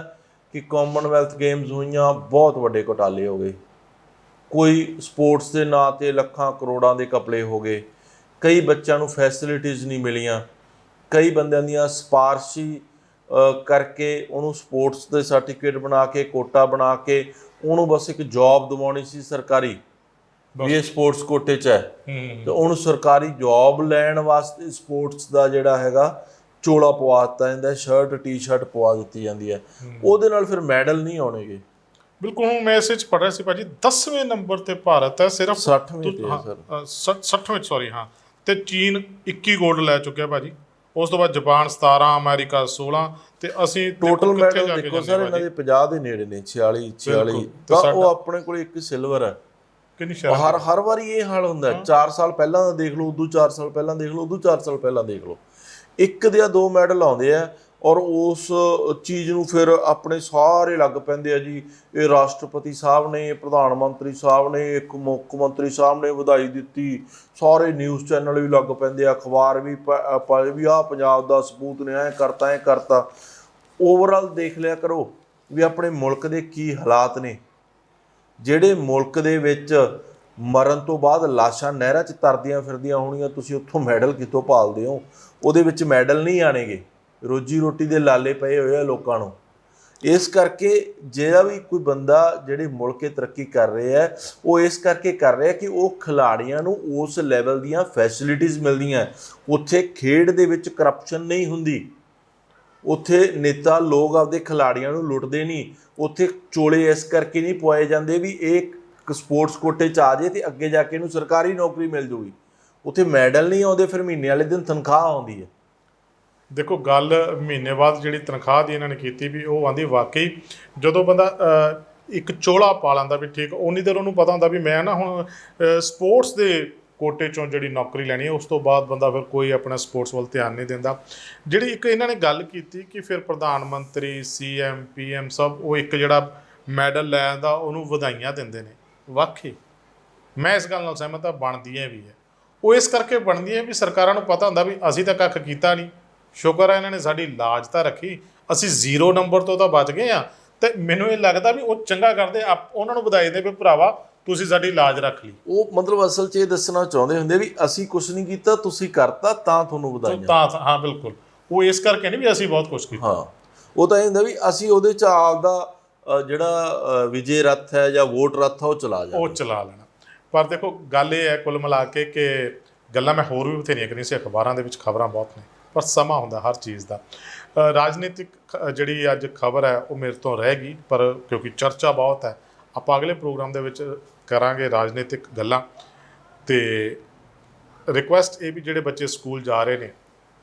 Speaker 1: ਕਿ ਕਾਮਨਵੈਲਥ ਗੇਮਸ ਹੋਈਆਂ, ਬਹੁਤ ਵੱਡੇ ਘੁਟਾਲੇ ਹੋ ਗਏ, ਕੋਈ ਸਪੋਰਟਸ ਦੇ ਨਾਂ 'ਤੇ ਲੱਖਾਂ ਕਰੋੜਾਂ ਦੇ ਘਪਲੇ ਹੋ ਗਏ, ਕਈ ਬੱਚਿਆਂ ਨੂੰ ਫੈਸਿਲਿਟੀਜ਼ ਨਹੀਂ ਮਿਲੀਆਂ, ਕਈ ਬੰਦਿਆਂ ਦੀਆਂ ਸਿਫਾਰਸ਼ੀ ਕਰਕੇ ਉਹਨੂੰ ਸਪੋਰਟਸ ਦੇ ਸਰਟੀਫਿਕੇਟ ਬਣਾ ਕੇ, ਕੋਟਾ ਬਣਾ ਕੇ ਉਹਨੂੰ ਬਸ ਇੱਕ ਜੌਬ ਦਿਵਾਉਣੀ ਸੀ ਸਰਕਾਰੀ ਵੀ ਇਹ ਸਪੋਰਟਸ ਕੋਟੇ 'ਚ ਹੈ, ਤੇ ਉਹਨੂੰ ਸਰਕਾਰੀ ਜੌਬ ਲੈਣ ਵਾਸਤੇ ਸਪੋਰਟਸ ਦਾ ਜਿਹੜਾ ਹੈਗਾ ਚੋਲਾ ਪਵਾ ਦਿੱਤਾ ਜਾਂਦਾ, ਸ਼ਰਟ ਟੀ-ਸ਼ਰਟ ਪਵਾ ਦਿੱਤੀ ਜਾਂਦੀ ਹੈ, ਉਹਦੇ ਨਾਲ ਫਿਰ ਮੈਡਲ ਨਹੀਂ ਆਉਣਗੇ।
Speaker 2: ਬਿਲਕੁਲ। ਹੁਣ ਮੈਂ ਇਸੇ 'ਚ ਪੜ੍ਹ ਰਿਹਾ ਸੀ ਭਾਜੀ, 10ਵੇਂ ਨੰਬਰ 'ਤੇ ਭਾਰਤ ਹੈ, ਸਿਰਫ
Speaker 1: 60ਵੇਂ 'ਤੇ ਹੈ ਸਰ,
Speaker 2: 60ਵੇਂ ਸੌਰੀ ਹਾਂ, ਅਤੇ ਚੀਨ 21 ਗੋਲਡ ਲੈ ਚੁੱਕਿਆ ਭਾਜੀ। ਉਸ ਤੋਂ ਬਾਅਦ ਜਾਪਾਨ 17, ਅਮਰੀਕਾ 16, ਤੇ ਅਸੀਂ
Speaker 1: ਟੋਟਲ ਮੈਡਲ ਦੇਖੋ ਸਰ ਇਹਨਾਂ ਦੇ 50 ਦੇ ਨੇੜੇ ਨੇ, 46 ਤਾਂ ਉਹ ਆਪਣੇ ਕੋਲ ਇੱਕ ਸਿਲਵਰ ਹੈ। ਹਰ ਵਾਰੀ ਇਹ ਹਾਲ ਹੁੰਦਾ। 4 ਸਾਲ ਪਹਿਲਾਂ ਦਾ ਦੇਖ ਲਓ, ਉਦੋਂ 4 ਸਾਲ ਪਹਿਲਾਂ ਦੇਖ ਲਓ, ਉਦੋਂ 4 ਸਾਲ ਪਹਿਲਾਂ ਦੇਖ ਲਓ, ਇੱਕ ਜਾਂ ਦੋ ਮੈਡਲ ਆਉਂਦੇ ਆ ਔਰ ਉਸ ਚੀਜ਼ ਨੂੰ ਫਿਰ ਆਪਣੇ ਸਾਰੇ ਲੱਗ ਪੈਂਦੇ ਆ ਜੀ, ਇਹ ਰਾਸ਼ਟਰਪਤੀ ਸਾਹਿਬ ਨੇ, ਪ੍ਰਧਾਨ ਮੰਤਰੀ ਸਾਹਿਬ ਨੇ, ਇੱਕ ਮੁੱਖ ਮੰਤਰੀ ਸਾਹਿਬ ਨੇ ਵਧਾਈ ਦਿੱਤੀ, ਸਾਰੇ ਨਿਊਜ਼ ਚੈਨਲ ਵੀ ਲੱਗ ਪੈਂਦੇ ਆ, ਅਖਬਾਰ ਵੀ ਵੀ ਆਹ ਪੰਜਾਬ ਦਾ ਸਪੂਤ ਨੇ ਐਂ ਕਰਤਾ। ਓਵਰਆਲ ਦੇਖ ਲਿਆ ਕਰੋ ਵੀ ਆਪਣੇ ਮੁਲਕ ਦੇ ਕੀ ਹਾਲਾਤ ਨੇ। ਜਿਹੜੇ ਮੁਲਕ ਦੇ ਵਿੱਚ ਮਰਨ ਤੋਂ ਬਾਅਦ ਲਾਸ਼ਾਂ ਨਹਿਰਾਂ 'ਚ ਤਰਦੀਆਂ ਫਿਰਦੀਆਂ ਹੋਣੀਆਂ, ਤੁਸੀਂ ਉੱਥੋਂ ਮੈਡਲ ਕਿੱਥੋਂ ਭਾਲਦੇ ਹੋ? ਉਹਦੇ ਵਿੱਚ ਮੈਡਲ ਨਹੀਂ ਆਣਗੇ। ਰੋਜੀ ਰੋਟੀ ਦੇ ਲਾਲੇ ਪਏ ਹੋਏ ਆ ਲੋਕਾਂ ਨੂੰ। ਇਸ ਕਰਕੇ ਜਿਹੜਾ ਵੀ ਕੋਈ ਬੰਦਾ ਜਿਹੜੇ ਮੁਲਕ ਤਰੱਕੀ ਕਰ ਰਿਹਾ ਹੈ, ਉਹ ਇਸ ਕਰਕੇ ਕਰ ਰਿਹਾ ਕਿ ਉਹ ਖਿਲਾੜੀਆਂ ਨੂੰ ਉਸ ਲੈਵਲ ਦੀਆਂ ਫੈਸਿਲਿਟੀਜ਼ ਮਿਲਦੀਆਂ। ਉੱਥੇ ਖੇਡ ਦੇ ਵਿੱਚ ਕਰਪਸ਼ਨ ਨਹੀਂ ਹੁੰਦੀ, ਉੱਥੇ ਨੇਤਾ ਲੋਕ ਆਪਦੇ ਖਿਲਾੜੀਆਂ ਨੂੰ ਲੁੱਟਦੇ ਨਹੀਂ, ਉੱਥੇ ਚੋਲੇ ਇਸ ਕਰਕੇ ਨਹੀਂ ਪਵਾਏ ਜਾਂਦੇ ਵੀ ਇਹ ਸਪੋਰਟਸ ਕੋਟੇ 'ਚ ਆ ਜਾਏ ਅਤੇ ਅੱਗੇ ਜਾ ਕੇ ਇਹਨੂੰ ਸਰਕਾਰੀ ਨੌਕਰੀ ਮਿਲ ਜੂਗੀ। ਉੱਥੇ ਮੈਡਲ ਨਹੀਂ ਆਉਂਦੇ, ਫਿਰ ਮਹੀਨੇ ਵਾਲੇ ਦਿਨ ਤਨਖਾਹ ਆਉਂਦੀ ਹੈ।
Speaker 2: ਦੇਖੋ ਗੱਲ ਮਹੀਨੇ ਬਾਅਦ ਜਿਹੜੀ ਤਨਖਾਹ ਦੀ ਇਹਨਾਂ ਨੇ ਕੀਤੀ ਵੀ ਉਹ ਆਂਦੀ ਵਾਕਈ ਜਦੋਂ ਬੰਦਾ ਇੱਕ ਚੋਲਾ ਪਾ ਲੈਂਦਾ ਵੀ ਠੀਕ, ਉਨੀ ਦੇਰ ਉਹਨੂੰ ਪਤਾ ਹੁੰਦਾ ਵੀ ਮੈਂ ਨਾ ਹੁਣ ਸਪੋਰਟਸ ਦੇ ਕੋਟੇ 'ਚੋਂ ਜਿਹੜੀ ਨੌਕਰੀ ਲੈਣੀ ਹੈ, ਉਸ ਤੋਂ ਬਾਅਦ ਬੰਦਾ ਫਿਰ ਕੋਈ ਆਪਣਾ ਸਪੋਰਟਸ ਵੱਲ ਧਿਆਨ ਨਹੀਂ ਦਿੰਦਾ। ਜਿਹੜੀ ਇੱਕ ਇਹਨਾਂ ਨੇ ਗੱਲ ਕੀਤੀ ਕਿ ਫਿਰ ਪ੍ਰਧਾਨ ਮੰਤਰੀ, CM, PM ਸਭ ਉਹ ਇੱਕ ਜਿਹੜਾ ਮੈਡਲ ਲੈ ਆਉਂਦਾ ਉਹਨੂੰ ਵਧਾਈਆਂ ਦਿੰਦੇ ਨੇ। ਵਾਕਈ ਮੈਂ ਇਸ ਗੱਲ ਨਾਲ ਸਹਿਮਤ ਹਾਂ, ਬਣਦੀਆਂ ਵੀ ਹੈ। ਉਹ ਇਸ ਕਰਕੇ ਬਣਦੀਆਂ ਵੀ ਸਰਕਾਰਾਂ ਨੂੰ ਪਤਾ ਹੁੰਦਾ ਵੀ ਅਸੀਂ ਤਾਂ ਕੱਖ ਕੀਤਾ ਨਹੀਂ, ਸ਼ੁਕਰ ਹੈ ਇਹਨਾਂ ਨੇ ਸਾਡੀ ਲਾਜ ਤਾਂ ਰੱਖੀ, ਅਸੀਂ 0 ਨੰਬਰ ਤੋਂ ਤਾਂ ਬਚ ਗਏ ਹਾਂ। ਅਤੇ ਮੈਨੂੰ ਇਹ ਲੱਗਦਾ ਵੀ ਉਹ ਚੰਗਾ ਕਰਦੇ, ਉਹਨਾਂ ਨੂੰ ਵਧਾਈ ਦੇ ਵੀ ਭਰਾਵਾ ਤੁਸੀਂ ਸਾਡੀ ਲਾਜ ਰੱਖ ਲਈ।
Speaker 1: ਉਹ ਮਤਲਬ ਅਸਲ 'ਚ ਇਹ ਦੱਸਣਾ ਚਾਹੁੰਦੇ ਹੁੰਦੇ ਵੀ ਅਸੀਂ ਕੁਛ ਨਹੀਂ ਕੀਤਾ, ਤੁਸੀਂ ਕਰਤਾ ਤਾਂ ਤੁਹਾਨੂੰ ਵਧਾਈਆਂ।
Speaker 2: ਤਾਂ ਹਾਂ ਬਿਲਕੁਲ, ਉਹ ਇਸ ਕਰਕੇ ਨਹੀਂ ਵੀ ਅਸੀਂ ਬਹੁਤ ਕੁਛ ਕੀਤਾ।
Speaker 1: ਹਾਂ, ਉਹ ਤਾਂ ਇਹ ਹੁੰਦਾ ਵੀ ਅਸੀਂ ਉਹਦੇ 'ਚ ਆਪਦਾ ਜਿਹੜਾ ਵਿਜੇ ਰੱਥ ਹੈ ਜਾਂ ਵੋਟ ਰੱਥ ਹੈ ਉਹ ਚਲਾ
Speaker 2: ਲੈਣਾ। ਪਰ ਦੇਖੋ ਗੱਲ ਇਹ ਹੈ ਕੁੱਲ ਮਿਲਾ ਕੇ ਕਿ ਗੱਲਾਂ ਮੈਂ ਹੋਰ ਵੀ ਬਥੇਰੀਆਂ ਕਰੀਆਂ ਸੀ, ਅਖਬਾਰਾਂ ਦੇ ਵਿੱਚ ਖਬਰਾਂ ਬਹੁਤ ਨੇ, ਪਰ ਸਮਾਂ ਹੁੰਦਾ ਹਰ ਚੀਜ਼ ਦਾ। ਰਾਜਨੀਤਿਕ ਜਿਹੜੀ ਅੱਜ ਖਬਰ ਹੈ ਉਹ ਮੇਰੇ ਤੋਂ ਰਹਿ ਗਈ, ਪਰ ਕਿਉਂਕਿ ਚਰਚਾ ਬਹੁਤ ਹੈ, ਆਪਾਂ ਅਗਲੇ ਪ੍ਰੋਗਰਾਮ ਦੇ ਵਿੱਚ ਕਰਾਂਗੇ ਰਾਜਨੀਤਿਕ ਗੱਲਾਂ। ਅਤੇ ਰਿਕੁਐਸਟ ਇਹ ਵੀ ਜਿਹੜੇ ਬੱਚੇ ਸਕੂਲ ਜਾ ਰਹੇ ਨੇ,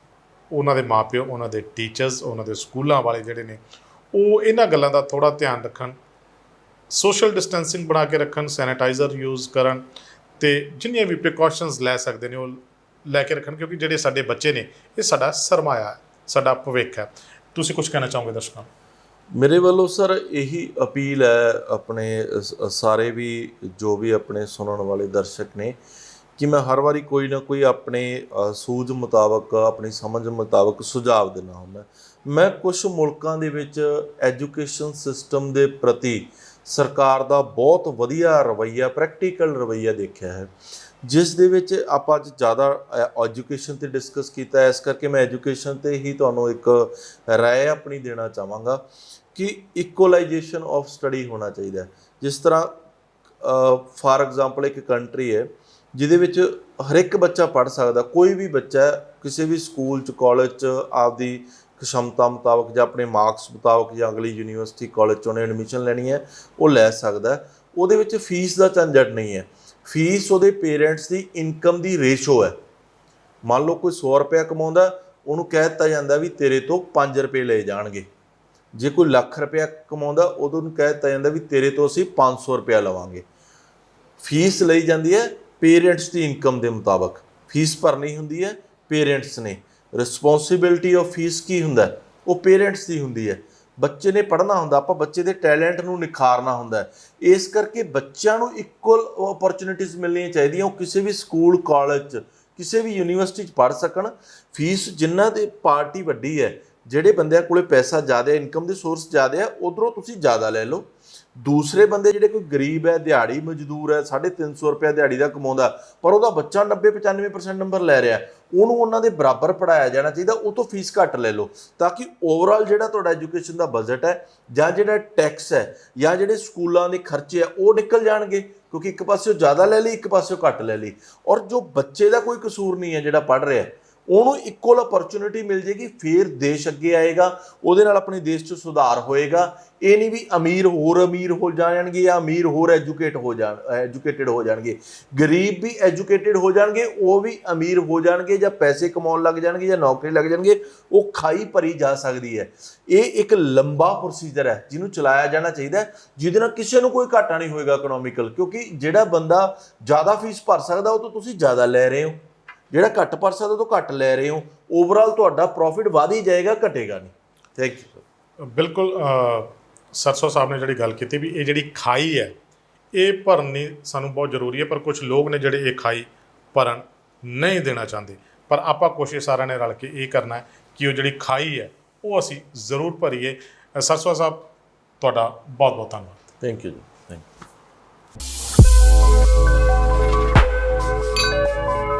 Speaker 2: ਉਹਨਾਂ ਦੇ ਮਾਪਿਓ, ਉਹਨਾਂ ਦੇ ਟੀਚਰਸ, ਉਹਨਾਂ ਦੇ ਸਕੂਲਾਂ ਵਾਲੇ ਜਿਹੜੇ ਨੇ, ਉਹ ਇਹਨਾਂ ਗੱਲਾਂ ਦਾ ਥੋੜ੍ਹਾ ਧਿਆਨ ਰੱਖਣ, ਸੋਸ਼ਲ ਡਿਸਟੈਂਸਿੰਗ ਬਣਾ ਕੇ ਰੱਖਣ, ਸੈਨੀਟਾਈਜ਼ਰ ਯੂਜ਼ ਕਰਨ, ਅਤੇ ਜਿੰਨੀਆਂ ਵੀ ਪ੍ਰੀਕਾਸ਼ਨਸ ਲੈ ਸਕਦੇ ਨੇ ਉਹ ਲੈ ਕੇ ਰੱਖਣ, ਕਿਉਂਕਿ ਜਿਹੜੇ ਸਾਡੇ ਬੱਚੇ ਨੇ ਇਹ ਸਾਡਾ ਸਰਮਾਇਆ ਹੈ, ਸਾਡਾ ਭਵਿੱਖ ਹੈ। ਤੁਸੀਂ ਕੁਝ ਕਹਿਣਾ ਚਾਹੋਗੇ ਦਰਸ਼ਕਾਂ ਨੂੰ?
Speaker 1: ਮੇਰੇ ਵੱਲੋਂ ਸਰ ਇਹੀ ਅਪੀਲ ਹੈ ਆਪਣੇ ਸਾਰੇ ਵੀ ਜੋ ਵੀ ਆਪਣੇ ਸੁਣਨ ਵਾਲੇ ਦਰਸ਼ਕ ਨੇ, ਕਿ ਮੈਂ ਹਰ ਵਾਰੀ ਕੋਈ ਨਾ ਕੋਈ ਆਪਣੇ ਸੂਝ ਮੁਤਾਬਕ, ਆਪਣੀ ਸਮਝ ਮੁਤਾਬਕ ਸੁਝਾਅ ਦਿੰਦਾ ਹੁੰਦਾ। ਮੈਂ ਕੁਛ ਮੁਲਕਾਂ ਦੇ ਵਿੱਚ ਐਜੂਕੇਸ਼ਨ ਸਿਸਟਮ ਦੇ ਪ੍ਰਤੀ ਸਰਕਾਰ ਦਾ ਬਹੁਤ ਵਧੀਆ ਰਵੱਈਆ, ਪ੍ਰੈਕਟੀਕਲ ਰਵੱਈਆ ਦੇਖਿਆ ਹੈ, ਜਿਸ ਦੇ ਵਿੱਚ ਆਪਾਂ ਅੱਜ ਜ਼ਿਆਦਾ ਐਜੂਕੇਸ਼ਨ 'ਤੇ ਡਿਸਕਸ ਕੀਤਾ। ਇਸ ਕਰਕੇ ਮੈਂ ਐਜੂਕੇਸ਼ਨ 'ਤੇ ਹੀ ਤੁਹਾਨੂੰ ਇੱਕ ਰਾਏ ਆਪਣੀ ਦੇਣਾ ਚਾਹਾਂਗਾ ਕਿ ਇਕੁਅਲਾਈਜੇਸ਼ਨ ਆਫ ਸਟੱਡੀ ਹੋਣਾ ਚਾਹੀਦਾ। ਜਿਸ ਤਰ੍ਹਾਂ ਫਾਰ ਐਗਜ਼ਾਮਪਲ ਇੱਕ ਕੰਟਰੀ ਹੈ ਜਿਹਦੇ ਵਿੱਚ ਹਰ ਇੱਕ ਬੱਚਾ ਪੜ੍ਹ ਸਕਦਾ, ਕੋਈ ਵੀ ਬੱਚਾ ਕਿਸੇ ਵੀ ਸਕੂਲ 'ਚ, ਕਾਲਜ 'ਚ ਆਪਦੀ क्षमता मुताबक ਜਾਂ ਆਪਣੇ ਮਾਰਕਸ ਮੁਤਾਬਕ ਜਾਂ ਅਗਲੀ ਯੂਨੀਵਰਸਿਟੀ ਕਾਲਜ 'ਚ ਉਹਨੇ ਐਡਮਿਸ਼ਨ ਲੈਣੀ ਹੈ ਉਹ ਲੈ ਸਕਦਾ। ਉਹਦੇ ਵਿੱਚ ਫੀਸ ਦਾ ਝੰਜਟ ਨਹੀਂ ਹੈ, ਫੀਸ ਉਹਦੇ ਪੇਰੈਂਟਸ ਦੀ ਇਨਕਮ ਦੀ ਰੇਸ਼ੋ ਹੈ। ਮੰਨ ਲਓ ਕੋਈ 100 ਰੁਪਇਆ ਕਮਾਉਂਦਾ, ਉਹਨੂੰ ਕਹਿ ਦਿੱਤਾ ਜਾਂਦਾ ਵੀ ਤੇਰੇ ਤੋਂ 5 ਰੁਪਏ ਲਏ ਜਾਣਗੇ। ਜੇ ਕੋਈ ਲੱਖ ਰੁਪਇਆ ਕਮਾਉਂਦਾ, ਉਦੋਂ ਉਹਨੂੰ ਕਹਿ ਦਿੱਤਾ ਜਾਂਦਾ ਵੀ ਤੇਰੇ ਤੋਂ ਅਸੀਂ 500 ਰੁਪਇਆ ਲਵਾਂਗੇ। ਫੀਸ ਲਈ ਜਾਂਦੀ ਹੈ ਪੇਰੈਂਟਸ ਦੀ ਇਨਕਮ ਦੇ ਮੁਤਾਬਕ, ਫੀਸ ਭਰਨੀ ਹੁੰਦੀ ਹੈ ਪੇਰੈਂਟਸ ਨੇ। ਰਿਸਪੌਂਸਿਬਿਲਟੀ ਆਫ ਫੀਸ ਕੀ ਹੁੰਦਾ? ਉਹ ਪੇਰੈਂਟਸ ਦੀ ਹੁੰਦੀ ਹੈ। ਬੱਚੇ ਨੇ ਪੜ੍ਹਨਾ ਹੁੰਦਾ, ਆਪਾਂ ਬੱਚੇ ਦੇ ਟੈਲੈਂਟ ਨੂੰ ਨਿਖਾਰਨਾ ਹੁੰਦਾ। ਇਸ ਕਰਕੇ ਬੱਚਿਆਂ ਨੂੰ ਇਕੁਅਲ ਓਪਰਚੁਨਿਟੀਜ਼ ਮਿਲਣੀਆਂ ਚਾਹੀਦੀਆਂ। ਉਹ ਕਿਸੇ ਵੀ ਸਕੂਲ, ਕਾਲਜ 'ਚ, ਕਿਸੇ ਵੀ ਯੂਨੀਵਰਸਿਟੀ 'ਚ ਪੜ੍ਹ ਸਕਣ। ਫੀਸ ਜਿਨ੍ਹਾਂ ਦੀ ਪਾਰਟੀ ਵੱਡੀ ਹੈ, ਜਿਹੜੇ ਬੰਦਿਆਂ ਕੋਲ ਪੈਸਾ ਜ਼ਿਆਦਾ, ਇਨਕਮ ਦੇ ਸੋਰਸ ਜ਼ਿਆਦਾ ਹੈ, ਉੱਧਰੋਂ ਤੁਸੀਂ ਜ਼ਿਆਦਾ ਲੈ ਲਓ। ਦੂਸਰੇ ਬੰਦੇ ਜਿਹੜੇ ਕੋਈ ਗਰੀਬ ਹੈ, ਦਿਹਾੜੀ ਮਜ਼ਦੂਰ ਹੈ, 350 ਰੁਪਇਆ ਦਿਹਾੜੀ ਦਾ ਕਮਾਉਂਦਾ, ਪਰ ਉਹਦਾ ਬੱਚਾ 90-95% ਨੰਬਰ ਲੈ ਰਿਹਾ, ਉਹਨੂੰ ਉਹਨਾਂ ਦੇ ਬਰਾਬਰ ਪੜ੍ਹਾਇਆ ਜਾਣਾ ਚਾਹੀਦਾ। ਉਹ ਤੋਂ ਫੀਸ ਘੱਟ ਲੈ ਲਓ, ਤਾਂ ਕਿ ਓਵਰਆਲ ਜਿਹੜਾ ਤੁਹਾਡਾ ਐਜੂਕੇਸ਼ਨ ਦਾ ਬਜਟ ਹੈ, ਜਾਂ ਜਿਹੜਾ ਟੈਕਸ ਹੈ, ਜਾਂ ਜਿਹੜੇ ਸਕੂਲਾਂ ਦੇ ਖਰਚੇ ਆ, ਉਹ ਨਿਕਲ ਜਾਣਗੇ। ਕਿਉਂਕਿ ਇੱਕ ਪਾਸਿਓਂ ਜ਼ਿਆਦਾ ਲੈ ਲਈ, ਇੱਕ ਪਾਸਿਓਂ ਘੱਟ ਲੈ ਲਈ। ਔਰ ਜੋ ਬੱਚੇ ਦਾ ਕੋਈ ਕਸੂਰ ਨਹੀਂ ਹੈ, ਜਿਹੜਾ ਪੜ੍ਹ ਰਿਹਾ, ਉਹਨੂੰ ਇਕੁਅਲ ਅਪਰਚੁਨਿਟੀ ਮਿਲ ਜੇਗੀ, ਫਿਰ ਦੇਸ਼ ਅੱਗੇ ਆਏਗਾ, ਉਹਦੇ ਨਾਲ ਆਪਣੇ ਦੇਸ਼ 'ਚ ਸੁਧਾਰ ਹੋਏਗਾ। ਇਹ ਨਹੀਂ ਵੀ ਅਮੀਰ ਹੋਰ ਅਮੀਰ ਹੋ ਜਾਣਗੇ ਜਾਂ ਅਮੀਰ ਹੋਰ ਐਜੂਕੇਟਿਡ ਹੋ ਜਾਣਗੇ। ਗਰੀਬ ਵੀ ਐਜੂਕੇਟਿਡ ਹੋ ਜਾਣਗੇ, ਉਹ ਵੀ ਅਮੀਰ ਹੋ ਜਾਣਗੇ, ਜਾਂ ਪੈਸੇ ਕਮਾਉਣ ਲੱਗ ਜਾਣਗੇ, ਜਾਂ ਨੌਕਰੀ ਲੱਗ ਜਾਣਗੇ। ਉਹ ਖਾਈ ਭਰੀ ਜਾ ਸਕਦੀ ਹੈ। ਇਹ ਇੱਕ ਲੰਬਾ ਪ੍ਰੋਸੀਜਰ ਹੈ ਜਿਹਨੂੰ ਚਲਾਇਆ ਜਾਣਾ ਚਾਹੀਦਾ, ਜਿਹਦੇ ਨਾਲ ਕਿਸੇ ਨੂੰ ਕੋਈ ਘਾਟਾ ਨਹੀਂ ਹੋਏਗਾ ਇਕਨੋਮਿਕਲ। ਕਿਉਂਕਿ ਜਿਹੜਾ ਬੰਦਾ ਜ਼ਿਆਦਾ ਫੀਸ ਭਰ ਸਕਦਾ, ਉਹ ਤੋਂ ਤੁਸੀਂ ਜ਼ਿਆਦਾ ਲੈ ਰਹੇ ਹੋ। ਜਿਹੜਾ ਘੱਟ ਭਰ ਸਕਦਾ, ਉਹ ਤੋਂ ਘੱਟ ਲੈ ਰਹੇ ਹੋ। ਓਵਰਆਲ ਤੁਹਾਡਾ ਪ੍ਰੋਫਿਟ ਵਧ ਹੀ ਜਾਏਗਾ, ਘਟੇਗਾ ਨਹੀਂ। Thank you sir.
Speaker 2: ਬਿਲਕੁਲ ਸਰਸੋ ਸਾਹਿਬ ਨੇ ਜਿਹੜੀ ਗੱਲ ਕੀਤੀ ਵੀ ਇਹ ਜਿਹੜੀ ਖਾਈ ਹੈ ਇਹ ਭਰਨੀ ਸਾਨੂੰ ਬਹੁਤ ਜ਼ਰੂਰੀ ਹੈ, ਪਰ ਕੁਝ ਲੋਕ ਨੇ ਜਿਹੜੇ ਇਹ ਖਾਈ ਭਰਨ ਨਹੀਂ ਦੇਣਾ ਚਾਹੁੰਦੇ। ਪਰ ਆਪਾਂ ਕੋਸ਼ਿਸ਼ ਸਾਰਿਆਂ ਨੇ ਰਲ ਕੇ ਇਹ ਕਰਨਾ ਹੈ ਕਿ ਉਹ ਜਿਹੜੀ ਖਾਈ ਹੈ ਉਹ ਅਸੀਂ ਜ਼ਰੂਰ ਭਰੀਏ। ਸਰਸੋ ਸਾਹਿਬ ਤੁਹਾਡਾ ਬਹੁਤ ਬਹੁਤ ਧੰਨਵਾਦ।
Speaker 1: ਥੈਂਕ ਯੂ ਜੀ।